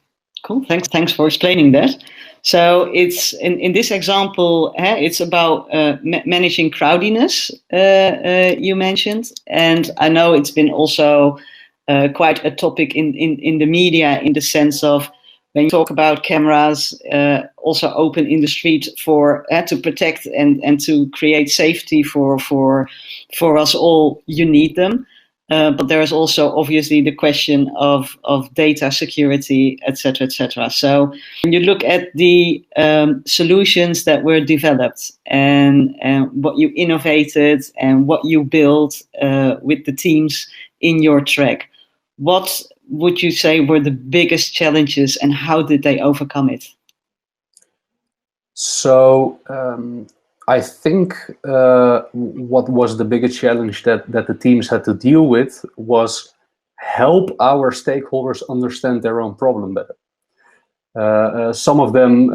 cool. Thanks for explaining that. So it's in this example, it's about managing crowdiness. You mentioned, and I know it's been also quite a topic in the media, in the sense of when you talk about cameras also open in the street for to protect and to create safety for us all. You need them. But there is also obviously the question of data security, etc., etc. So when you look at the solutions that were developed and what you innovated and what you built with the teams in your track, what would you say were the biggest challenges and how did they overcome it? So I think what was the biggest challenge that the teams had to deal with was help our stakeholders understand their own problem better. Some of them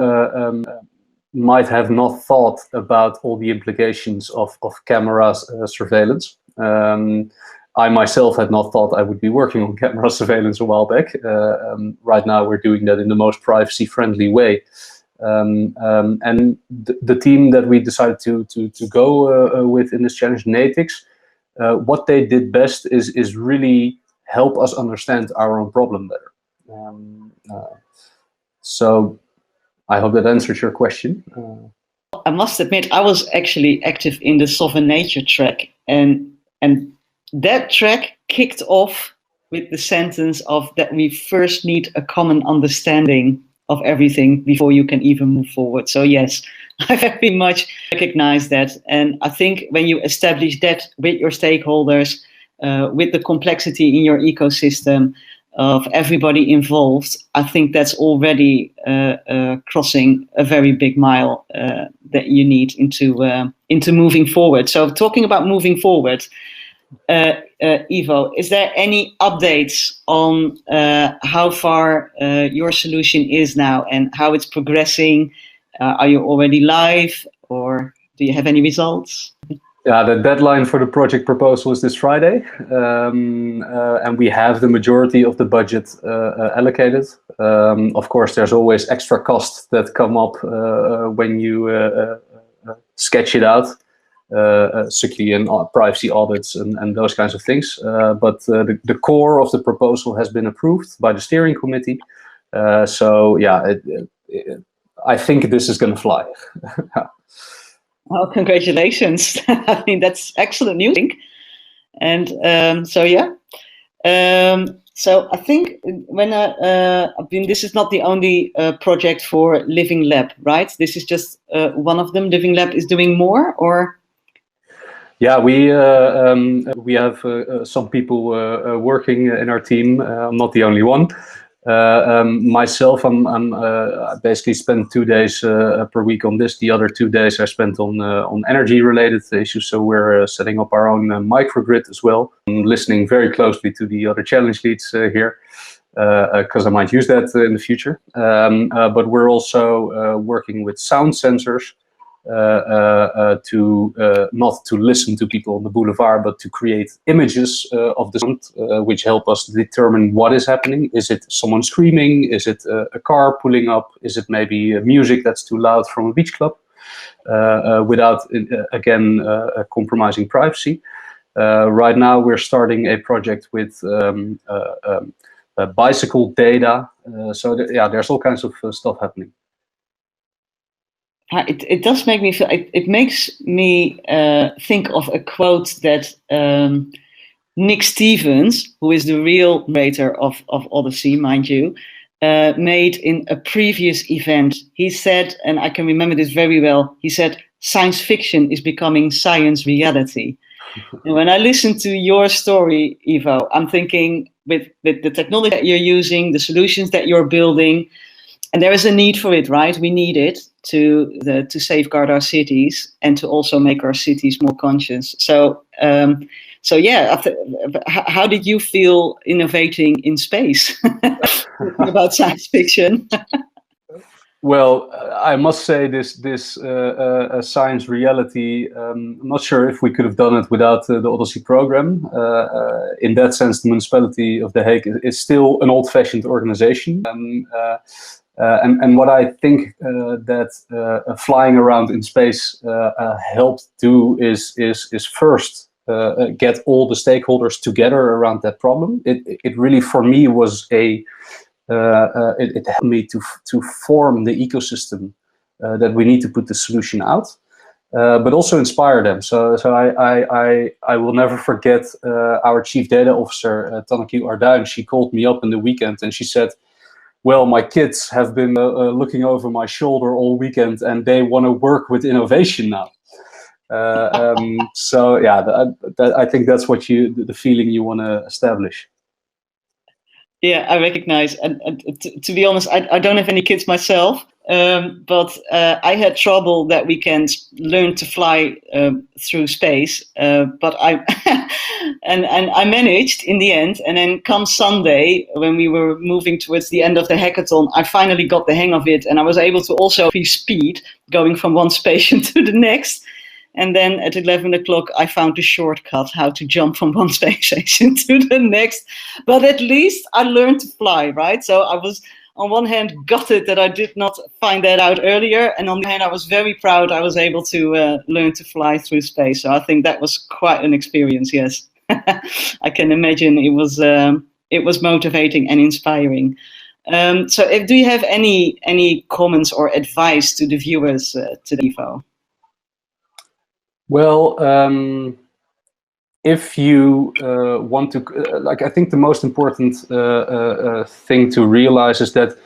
might have not thought about all the implications of camera surveillance. I myself had not thought I would be working on camera surveillance a while back. Right now we're doing that in the most privacy-friendly way. And the team that we decided to go with in this challenge, Natix, what they did best is really help us understand our own problem better. So I hope that answers your question. I must admit, I was actually active in the Sovereign Nature track, and that track kicked off with the sentence of that we first need a common understanding of everything before you can even move forward. So yes, I very much recognize that. And I think when you establish that with your stakeholders, with the complexity in your ecosystem of everybody involved, I think that's already crossing a very big mile that you need into moving forward. So talking about moving forward, Yvo, is there any updates on how far your solution is now and how it's progressing? Are you already live, or do you have any results? Yeah, the deadline for the project proposal is this Friday, and we have the majority of the budget allocated. Of course, there's always extra costs that come up when you sketch it out. Security and privacy audits and those kinds of things. But the core of the proposal has been approved by the steering committee. So yeah, I think this is going to fly. Well, congratulations. I mean, that's excellent news. And so, yeah. So I think when I mean, this is not the only project for Living Lab, right? This is just one of them. Living Lab is doing more, or? Yeah, we have some people working in our team. I'm not the only one. Myself, I basically spend 2 days per week on this. The other 2 days I spent on energy-related issues. So we're setting up our own microgrid as well. I'm listening very closely to the other challenge leads here, because I might use that in the future. But we're also working with sound sensors to not to listen to people on the boulevard, but to create images of the sound, which help us determine what is happening. Is it someone screaming? Is it a car pulling up? Is it maybe music that's too loud from a beach club? Without, again, compromising privacy. Right now, we're starting a project with bicycle data. So yeah, there's all kinds of stuff happening. It does make me feel. It makes me think of a quote that Nick Stevens, who is the real narrator of Odyssey, mind you, made in a previous event. He said, and I can remember this very well. He said, "Science fiction is becoming science reality." And when I listen to your story, Yvo, I'm thinking with the technology that you're using, the solutions that you're building. And there is a need for it, right? We need it to safeguard our cities and to also make our cities more conscious. So yeah, how did you feel innovating in space? About science fiction. Well, I must say this science reality. I'm not sure if we could have done it without the Odyssey program. In that sense, the municipality of The Hague is still an old-fashioned organization. And what I think that flying around in space helped do is first get all the stakeholders together around that problem. It really, for me, was it helped me to form the ecosystem that we need to put the solution out, but also inspire them. So I will never forget our chief data officer, Tanneke Arduin. She called me up in the weekend and she said, "Well, my kids have been looking over my shoulder all weekend and they want to work with innovation now." So yeah, I think that's what the feeling you want to establish. Yeah, I recognize. And to be honest, I don't have any kids myself, but I had trouble that weekend learn to fly through space. But I and I managed in the end. And then come Sunday, when we were moving towards the end of the hackathon, I finally got the hang of it, and I was able to also increase speed going from one station to the next. And then at 11 o'clock, I found a shortcut how to jump from one space station to the next. But at least I learned to fly, right? So I was, on one hand, gutted that I did not find that out earlier. And on the other hand, I was very proud I was able to learn to fly through space. So I think that was quite an experience, yes. I can imagine it was motivating and inspiring. So do you have any comments or advice to the viewers today, Yvo? Well, if you want to, I think the most important thing to realize is that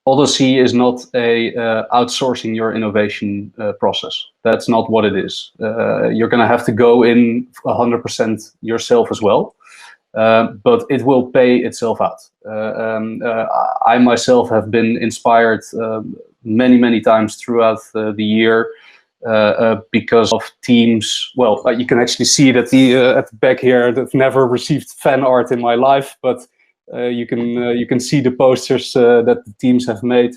Odyssey is not a outsourcing your innovation process. That's not what it is. You're going to have to go in 100% yourself as well, but it will pay itself out. I myself have been inspired many times throughout the year. Because of teams. Well, you can actually see it at the back here. I've never received fan art in my life, but you can see the posters that the teams have made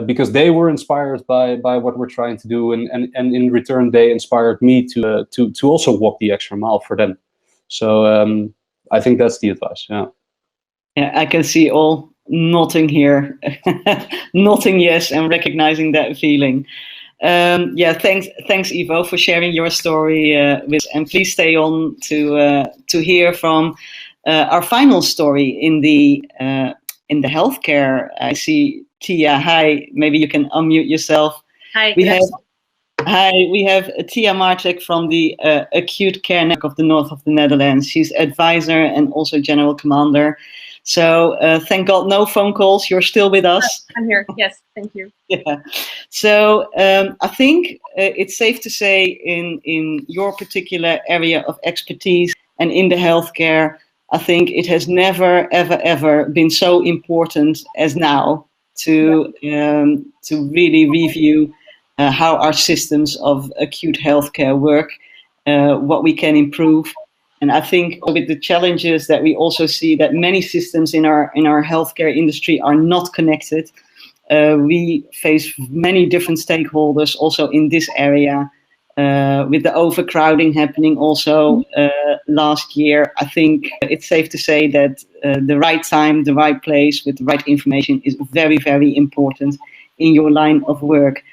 because they were inspired by what we're trying to do, and in return they inspired me to also walk the extra mile for them. So I think that's the advice. Yeah, I can see all nodding here, nodding yes, and recognizing that feeling. Thanks Yvo for sharing your story and please stay on to hear from our final story in the healthcare. I see Tia. Hi, maybe you can unmute yourself. Hi. We have Tia Martic from the Acute Care Network of the north of the Netherlands. She's advisor and also general commander. So thank God, no phone calls. You're still with us. I'm here. Yes, thank you. Yeah. So I think it's safe to say in your particular area of expertise and in the healthcare, I think it has never, ever, ever been so important as now to really review how our systems of acute healthcare work, what we can improve. And I think with the challenges that we also see that many systems in our healthcare industry are not connected. We face many different stakeholders also in this area. With the overcrowding happening also last year, I think it's safe to say that the right time, the right place with the right information is very, very important in your line of work.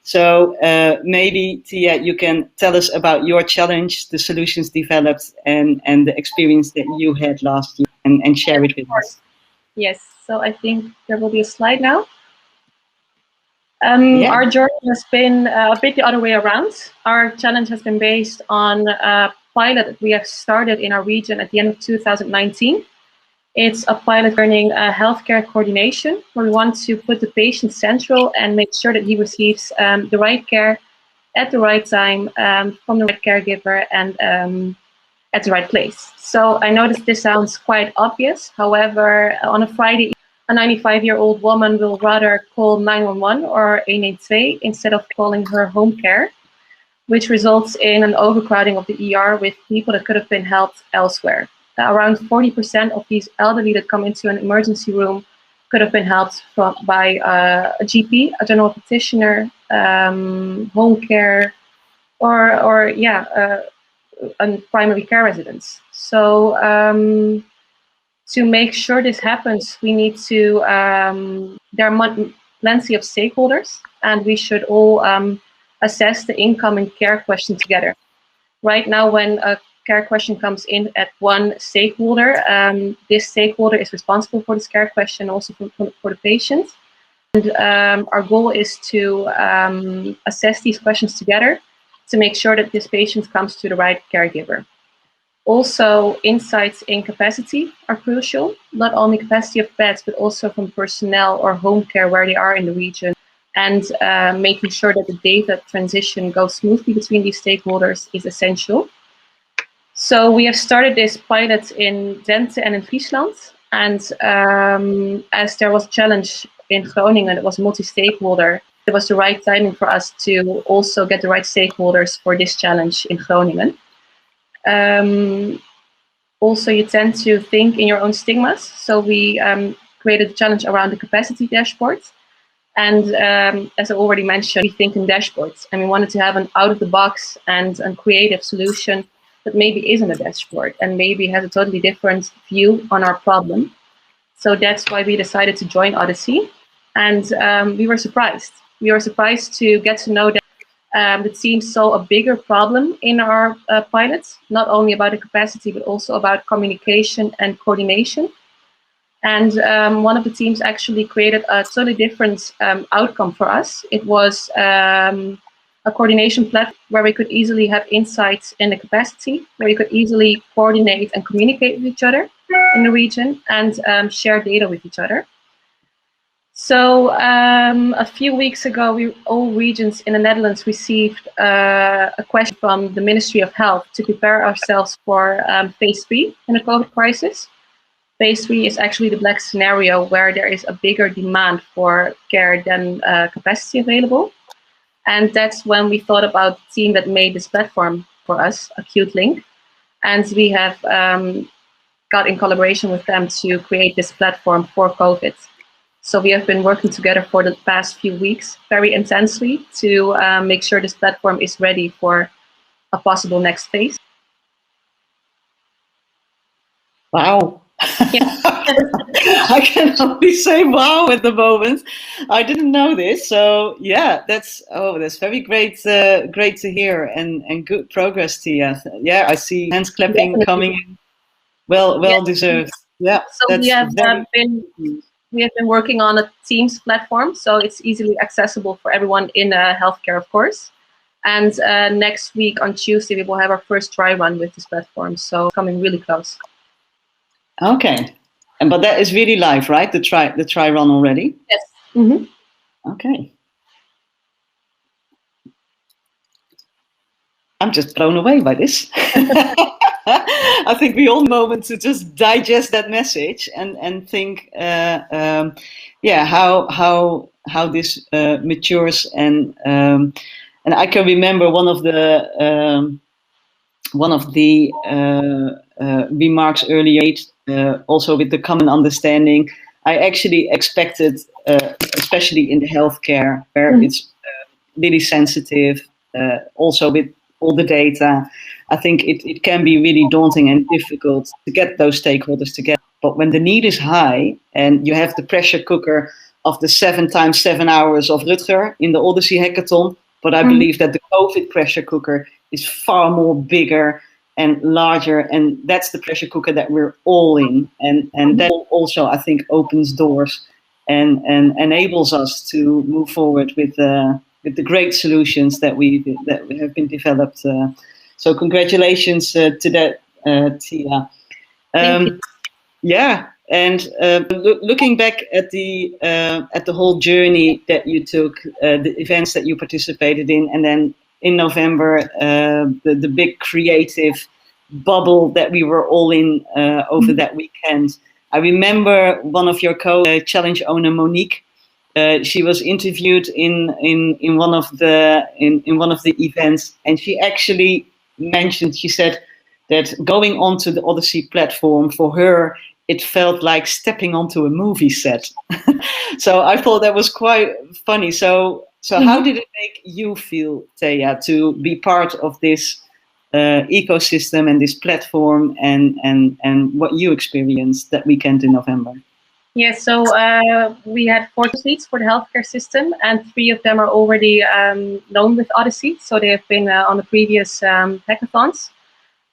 So maybe, Tia, you can tell us about your challenge, the solutions developed, and the experience that you had last year, and share it with us. Yes, so I think there will be a slide now. Our journey has been a bit the other way around. Our challenge has been based on a pilot that we have started in our region at the end of 2019. It's a pilot learning healthcare coordination, where we want to put the patient central and make sure that he receives the right care at the right time from the right caregiver and at the right place. So I know that this sounds quite obvious. However, on a Friday, a 95-year-old woman will rather call 911 or 112 instead of calling her home care, which results in an overcrowding of the ER with people that could have been helped elsewhere. Around 40% of these elderly that come into an emergency room could have been helped by a GP, a general practitioner, home care, or a primary care residence. So to make sure this happens, we need to, there are plenty of stakeholders, and we should all assess the incoming care question together. Right now, when a care question comes in at one stakeholder, this stakeholder is responsible for this care question, also for the patient. And our goal is to assess these questions together to make sure that this patient comes to the right caregiver. Also, insights in capacity are crucial, not only capacity of beds, but also from personnel or home care where they are in the region. And making sure that the data transition goes smoothly between these stakeholders is essential. So we have started this pilot in Drenthe and in Friesland. And as there was a challenge in Groningen, it was multi-stakeholder. It was the right timing for us to also get the right stakeholders for this challenge in Groningen. Also, you tend to think in your own stigmas. So we created a challenge around the capacity dashboard. And as I already mentioned, we think in dashboards. And we wanted to have an out-of-the-box and a creative solution that maybe isn't a dashboard and maybe has a totally different view on our problem. So that's why we decided to join Odyssey. And we were surprised. We were surprised to get to know that the team saw a bigger problem in our pilots, not only about the capacity, but also about communication and coordination. And one of the teams actually created a totally different outcome for us. It was a coordination platform where we could easily have insights in the capacity, where we could easily coordinate and communicate with each other in the region and share data with each other. So a few weeks ago, all regions in the Netherlands received a question from the Ministry of Health to prepare ourselves for phase 3 in the COVID crisis. Phase 3 is actually the black scenario where there is a bigger demand for care than capacity available. And that's when we thought about the team that made this platform for us, Acute Link. And we have got in collaboration with them to create this platform for COVID. So we have been working together for the past few weeks very intensely to make sure this platform is ready for a possible next phase. Wow. Yeah. I can only say wow at the moment. I didn't know this. So yeah, that's very great great to hear and good progress, Tia. Yeah, I see hands clapping coming in. Well deserved. Yeah. So we have been working on a Teams platform, so it's easily accessible for everyone in healthcare, of course. And next week on Tuesday, we will have our first try run with this platform. So coming really close. Okay, but that is really live, right? The try run already. Yes. Mm-hmm. Okay. I'm just blown away by this. I think we all need a moment to just digest that message and think, how this matures and I can remember one of the remarks earlier, also with the common understanding. I actually expected, especially in the healthcare, where it's really sensitive, also with all the data, I think it can be really daunting and difficult to get those stakeholders together. But when the need is high and you have the pressure cooker of the 7 times 7 hours of Rutger in the Odyssey hackathon, but I believe that the COVID pressure cooker is far more bigger and larger, and that's the pressure cooker that we're all in, and that also, I think, opens doors and enables us to move forward with the great solutions that have been developed. So congratulations to that, Tia. Yeah, and looking back at the whole journey that you took, the events that you participated in, and then in November, the big creative bubble that we were all in over that weekend. I remember one of your co-challenge owner, Monique. She was interviewed in one of the events, and she actually mentioned, she said that going onto the Odyssey platform for her, it felt like stepping onto a movie set. So I thought that was quite funny. So how did it make you feel, Thea, to be part of this ecosystem and this platform, and what you experienced that weekend in November? Yes, so we had 4 seats for the healthcare system, and 3 of them are already known with Odyssey. So they have been on the previous hackathons,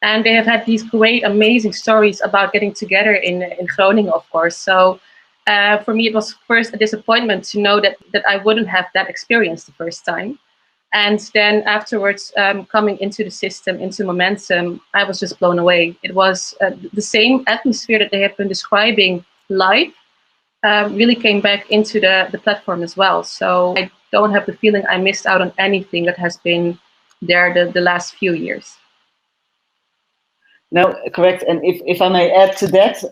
and they have had these great, amazing stories about getting together in Groningen, of course. So for me, it was first a disappointment to know that I wouldn't have that experience the first time. And then afterwards, coming into the system, into Momentum, I was just blown away. It was the same atmosphere that they have been describing live. Really came back into the platform as well. So I don't have the feeling I missed out on anything that has been there the last few years. No, correct. And if I may add to that,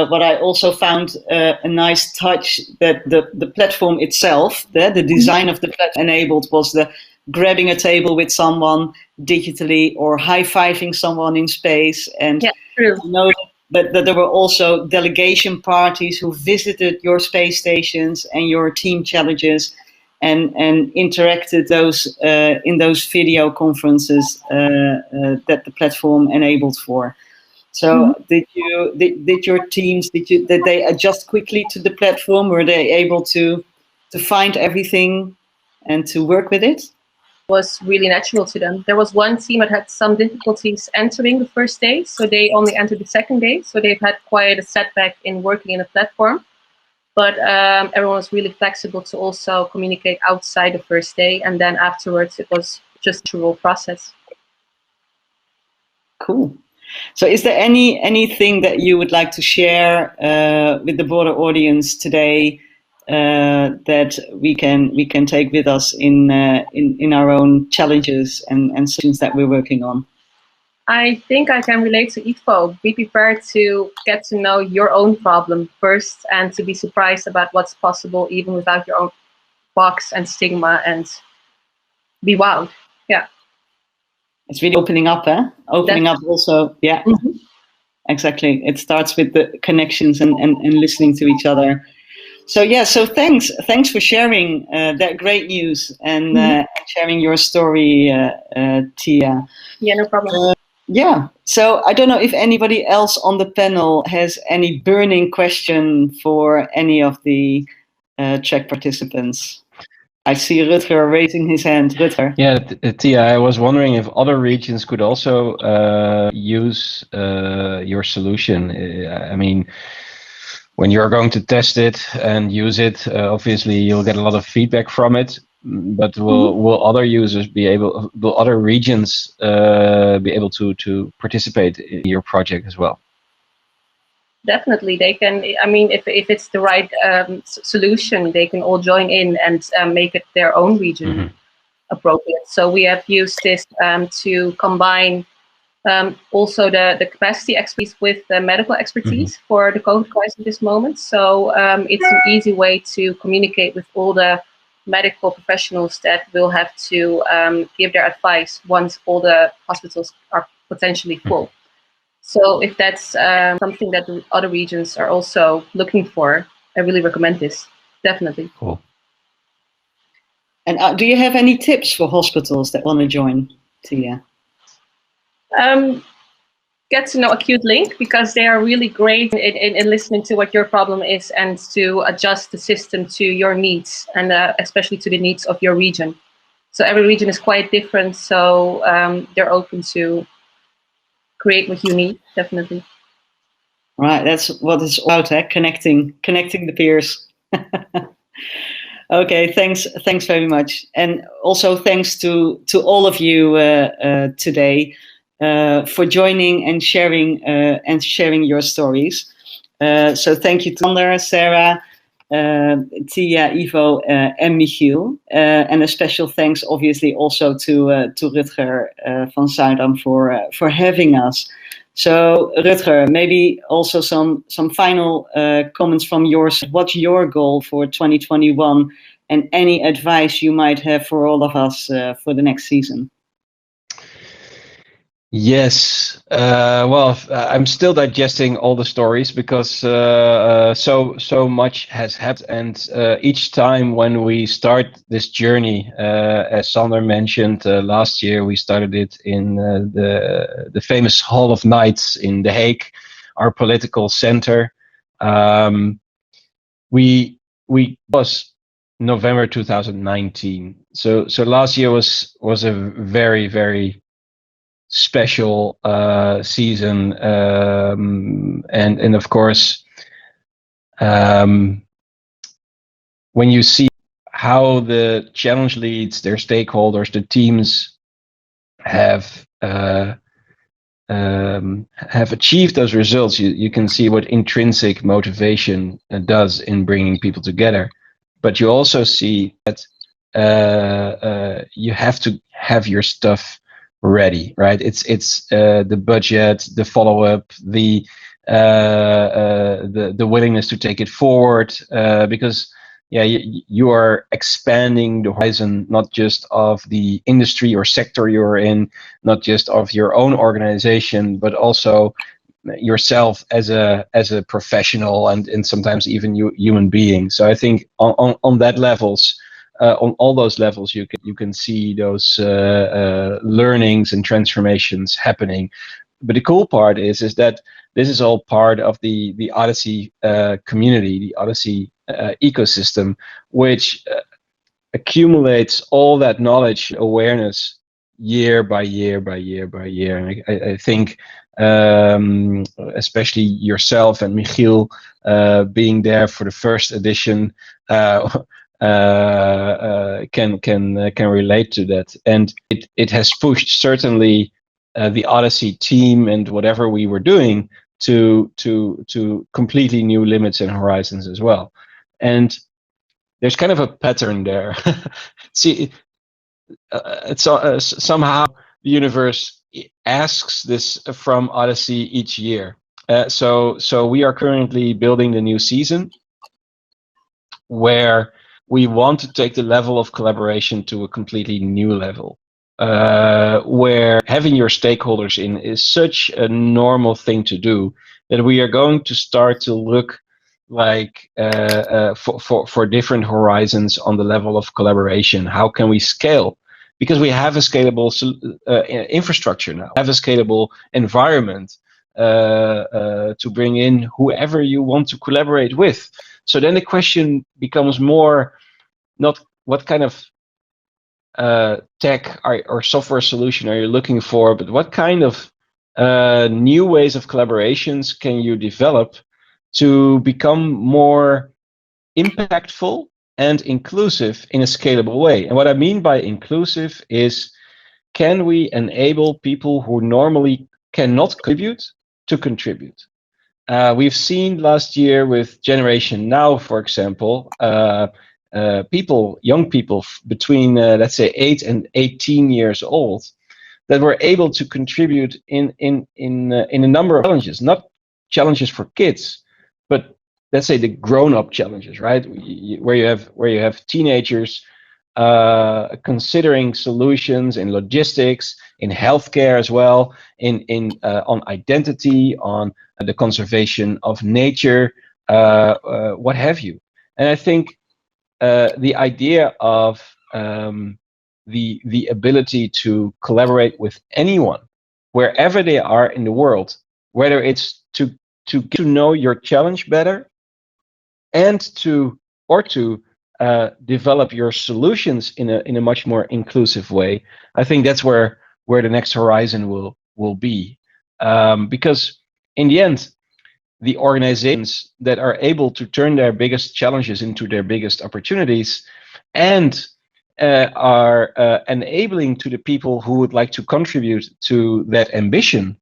what I also found a nice touch, that the platform itself, the design of the platform enabled, was the grabbing a table with someone digitally or high-fiving someone in space. And yeah, true. You know, that there were also delegation parties who visited your space stations and your team challenges and interacted in those video conferences that the platform enabled for. So did your teams, did they adjust quickly to the platform? Were they able to find everything and to work with it? Was really natural to them. There was one team that had some difficulties entering the first day, so they only entered the second day. So they've had quite a setback in working in the platform. But everyone was really flexible to also communicate outside the first day, and then afterwards it was just a natural process. Cool. So is there anything that you would like to share with the broader audience today that we can take with us in our own challenges and solutions that we're working on? I think I can relate to Yvo. Be prepared to get to know your own problem first, and to be surprised about what's possible even without your own box and stigma, and be wowed. Yeah. It's really opening up, Opening up also, yeah. Exactly. It starts with the connections and listening to each other. So yeah, so thanks for sharing that great news and sharing your story, Tia. Yeah, no problem. Yeah, so I don't know if anybody else on the panel has any burning question for any of the track participants. I see Rutger raising his hand. Rutger. Yeah, Tia, I was wondering if other regions could also use your solution. I mean, when you're going to test it and use it, obviously you'll get a lot of feedback from it. But will other users be able? Will other regions be able to participate in your project as well? Definitely, they can. I mean, if it's the right solution, they can all join in and make it their own region appropriate. So we have used this to combine also the capacity expertise with the medical expertise for the COVID crisis at this moment. So it's an easy way to communicate with all the medical professionals that will have to give their advice once all the hospitals are potentially full. So if that's something that the other regions are also looking for, I really recommend this, definitely. Cool. And do you have any tips for hospitals that want to join, Tia? Get to know Acute Link, because they are really great in listening to what your problem is and to adjust the system to your needs, and especially to the needs of your region. So every region is quite different, so they're open to create what you need, definitely. Right, that's what it's about, connecting the peers. Okay, thanks very much, and also thanks to all of you today for joining and sharing your stories. So thank you to Sander, Sarah, Tia, Yvo, and Michiel, and a special thanks, obviously, also to Rutger van Zuidam for having us. So Rutger, maybe also some final comments from yours. What's your goal for 2021, and any advice you might have for all of us for the next season? Yes, well, I'm still digesting all the stories because so much has happened, and each time when we start this journey, as Sander mentioned, last year we started it in the famous Hall of Knights in The Hague, our political center. We was November 2019, so last year was a very special season, and of course, when you see how the challenge leads, their stakeholders, the teams have achieved those results, you can see what intrinsic motivation does in bringing people together. But you also see that you have to have your stuff ready, right? It's the budget, the follow-up, the willingness to take it forward, because you are expanding the horizon, not just of the industry or sector you're in, not just of your own organization, but also yourself as a professional and sometimes even human being. So I think on that levels. On all those levels, you can see those learnings and transformations happening. But the cool part is that this is all part of the Odyssey community, the Odyssey ecosystem, which accumulates all that knowledge, awareness, year by year by year by year. And I think especially yourself and Michiel being there for the first edition. Can relate to that, and it has pushed certainly the Odyssey team and whatever we were doing to completely new limits and horizons as well. And there's kind of a pattern there. See, it's somehow the universe asks this from Odyssey each year. So we are currently building the new season, where we want to take the level of collaboration to a completely new level, where having your stakeholders in is such a normal thing to do that we are going to start to look like for different horizons on the level of collaboration. How can we scale? Because we have a scalable infrastructure now, have a scalable environment to bring in whoever you want to collaborate with. So then the question becomes more not what kind of tech or software solution are you looking for, but what kind of new ways of collaborations can you develop to become more impactful and inclusive in a scalable way. And what I mean by inclusive is, can we enable people who normally cannot contribute to contribute? We've seen last year with Generation Now, for example, young people between, let's say, 8 and 18 years old, that were able to contribute in a number of challenges, not challenges for kids, but let's say the grown-up challenges, right? Where you have teenagers considering solutions in logistics, in healthcare as well, on identity, on the conservation of nature, what have you. And I think the idea of the ability to collaborate with anyone, wherever they are in the world, whether it's to get to know your challenge better, and to develop your solutions in a much more inclusive way. I think that's where the next horizon will be, because in the end, the organizations that are able to turn their biggest challenges into their biggest opportunities, and are enabling to the people who would like to contribute to that ambition,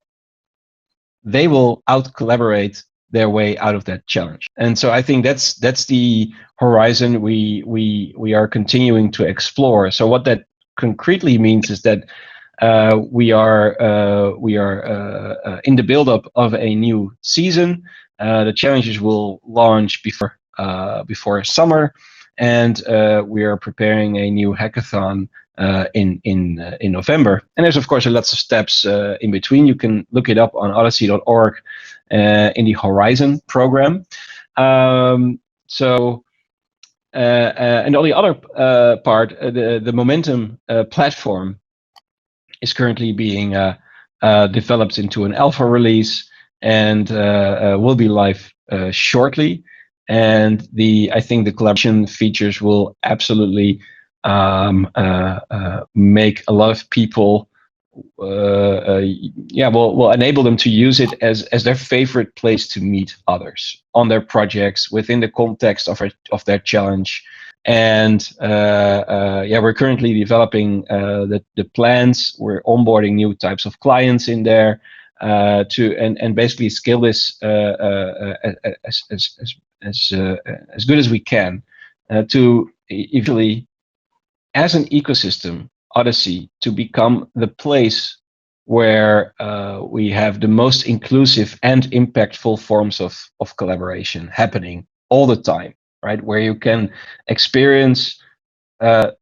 they will out-collaborate their way out of that challenge. And so I think that's the horizon we are continuing to explore. So what that concretely means is that we are in the build-up of a new season. The challenges will launch before summer, and we are preparing a new hackathon in November. And there's of course lots of steps in between. You can look it up on odyssey.org in the Horizon program. And on the other part, the Momentum platform is currently being developed into an alpha release, and will be live shortly. And I think the collaboration features will absolutely make a lot of people, will enable them to use it as their favorite place to meet others on their projects within the context of their challenge. And we're currently developing the plans. We're onboarding new types of clients in there and basically scale this as good as we can to eventually, as an ecosystem, Odyssey, to become the place where we have the most inclusive and impactful forms of collaboration happening all the time, right? Where you can experience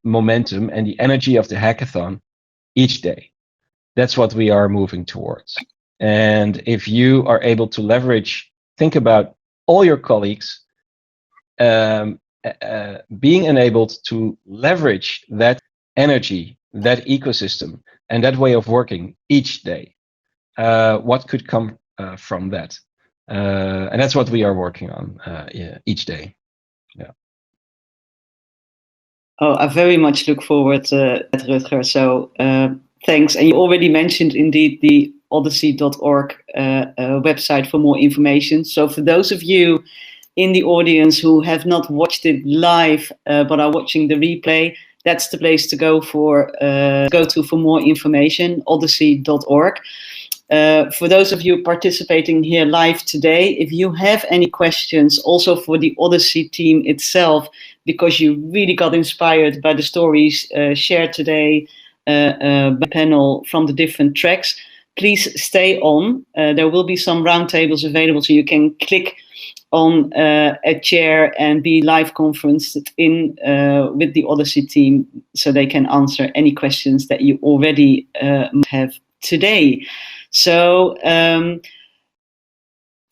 momentum and the energy of the hackathon each day. That's what we are moving towards. And if you are able to think about all your colleagues being enabled to leverage that energy, that ecosystem, and that way of working each day, what could come from that? And that's what we are working on each day. Yeah. Oh, I very much look forward to that, Rutger. So thanks. And you already mentioned indeed the odyssey.org website for more information. So for those of you in the audience who have not watched it live but are watching the replay, that's the place to go to for more information, odyssey.org. For those of you participating here live today, if you have any questions also for the Odyssey team itself, because you really got inspired by the stories shared today by the panel from the different tracks, please stay on. There will be some roundtables available, so you can click on a chair and be live conferenced in with the Odyssey team, so they can answer any questions that you already have today. So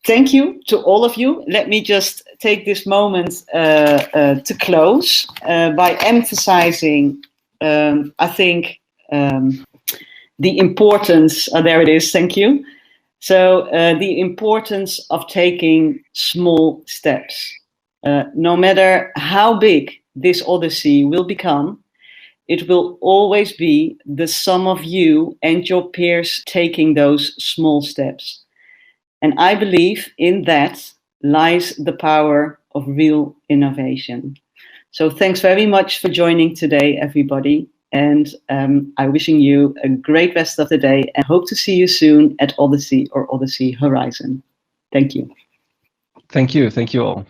thank you to all of you. Let me just take this moment to close by emphasizing, I think, the importance, there it is, thank you. So the importance of taking small steps. No matter how big this Odyssey will become, it will always be the sum of you and your peers taking those small steps. And I believe in that lies the power of real innovation. So thanks very much for joining today, everybody. And I'm wishing you a great rest of the day and hope to see you soon at Odyssey or Odyssey Horizon. Thank you. Thank you. Thank you all.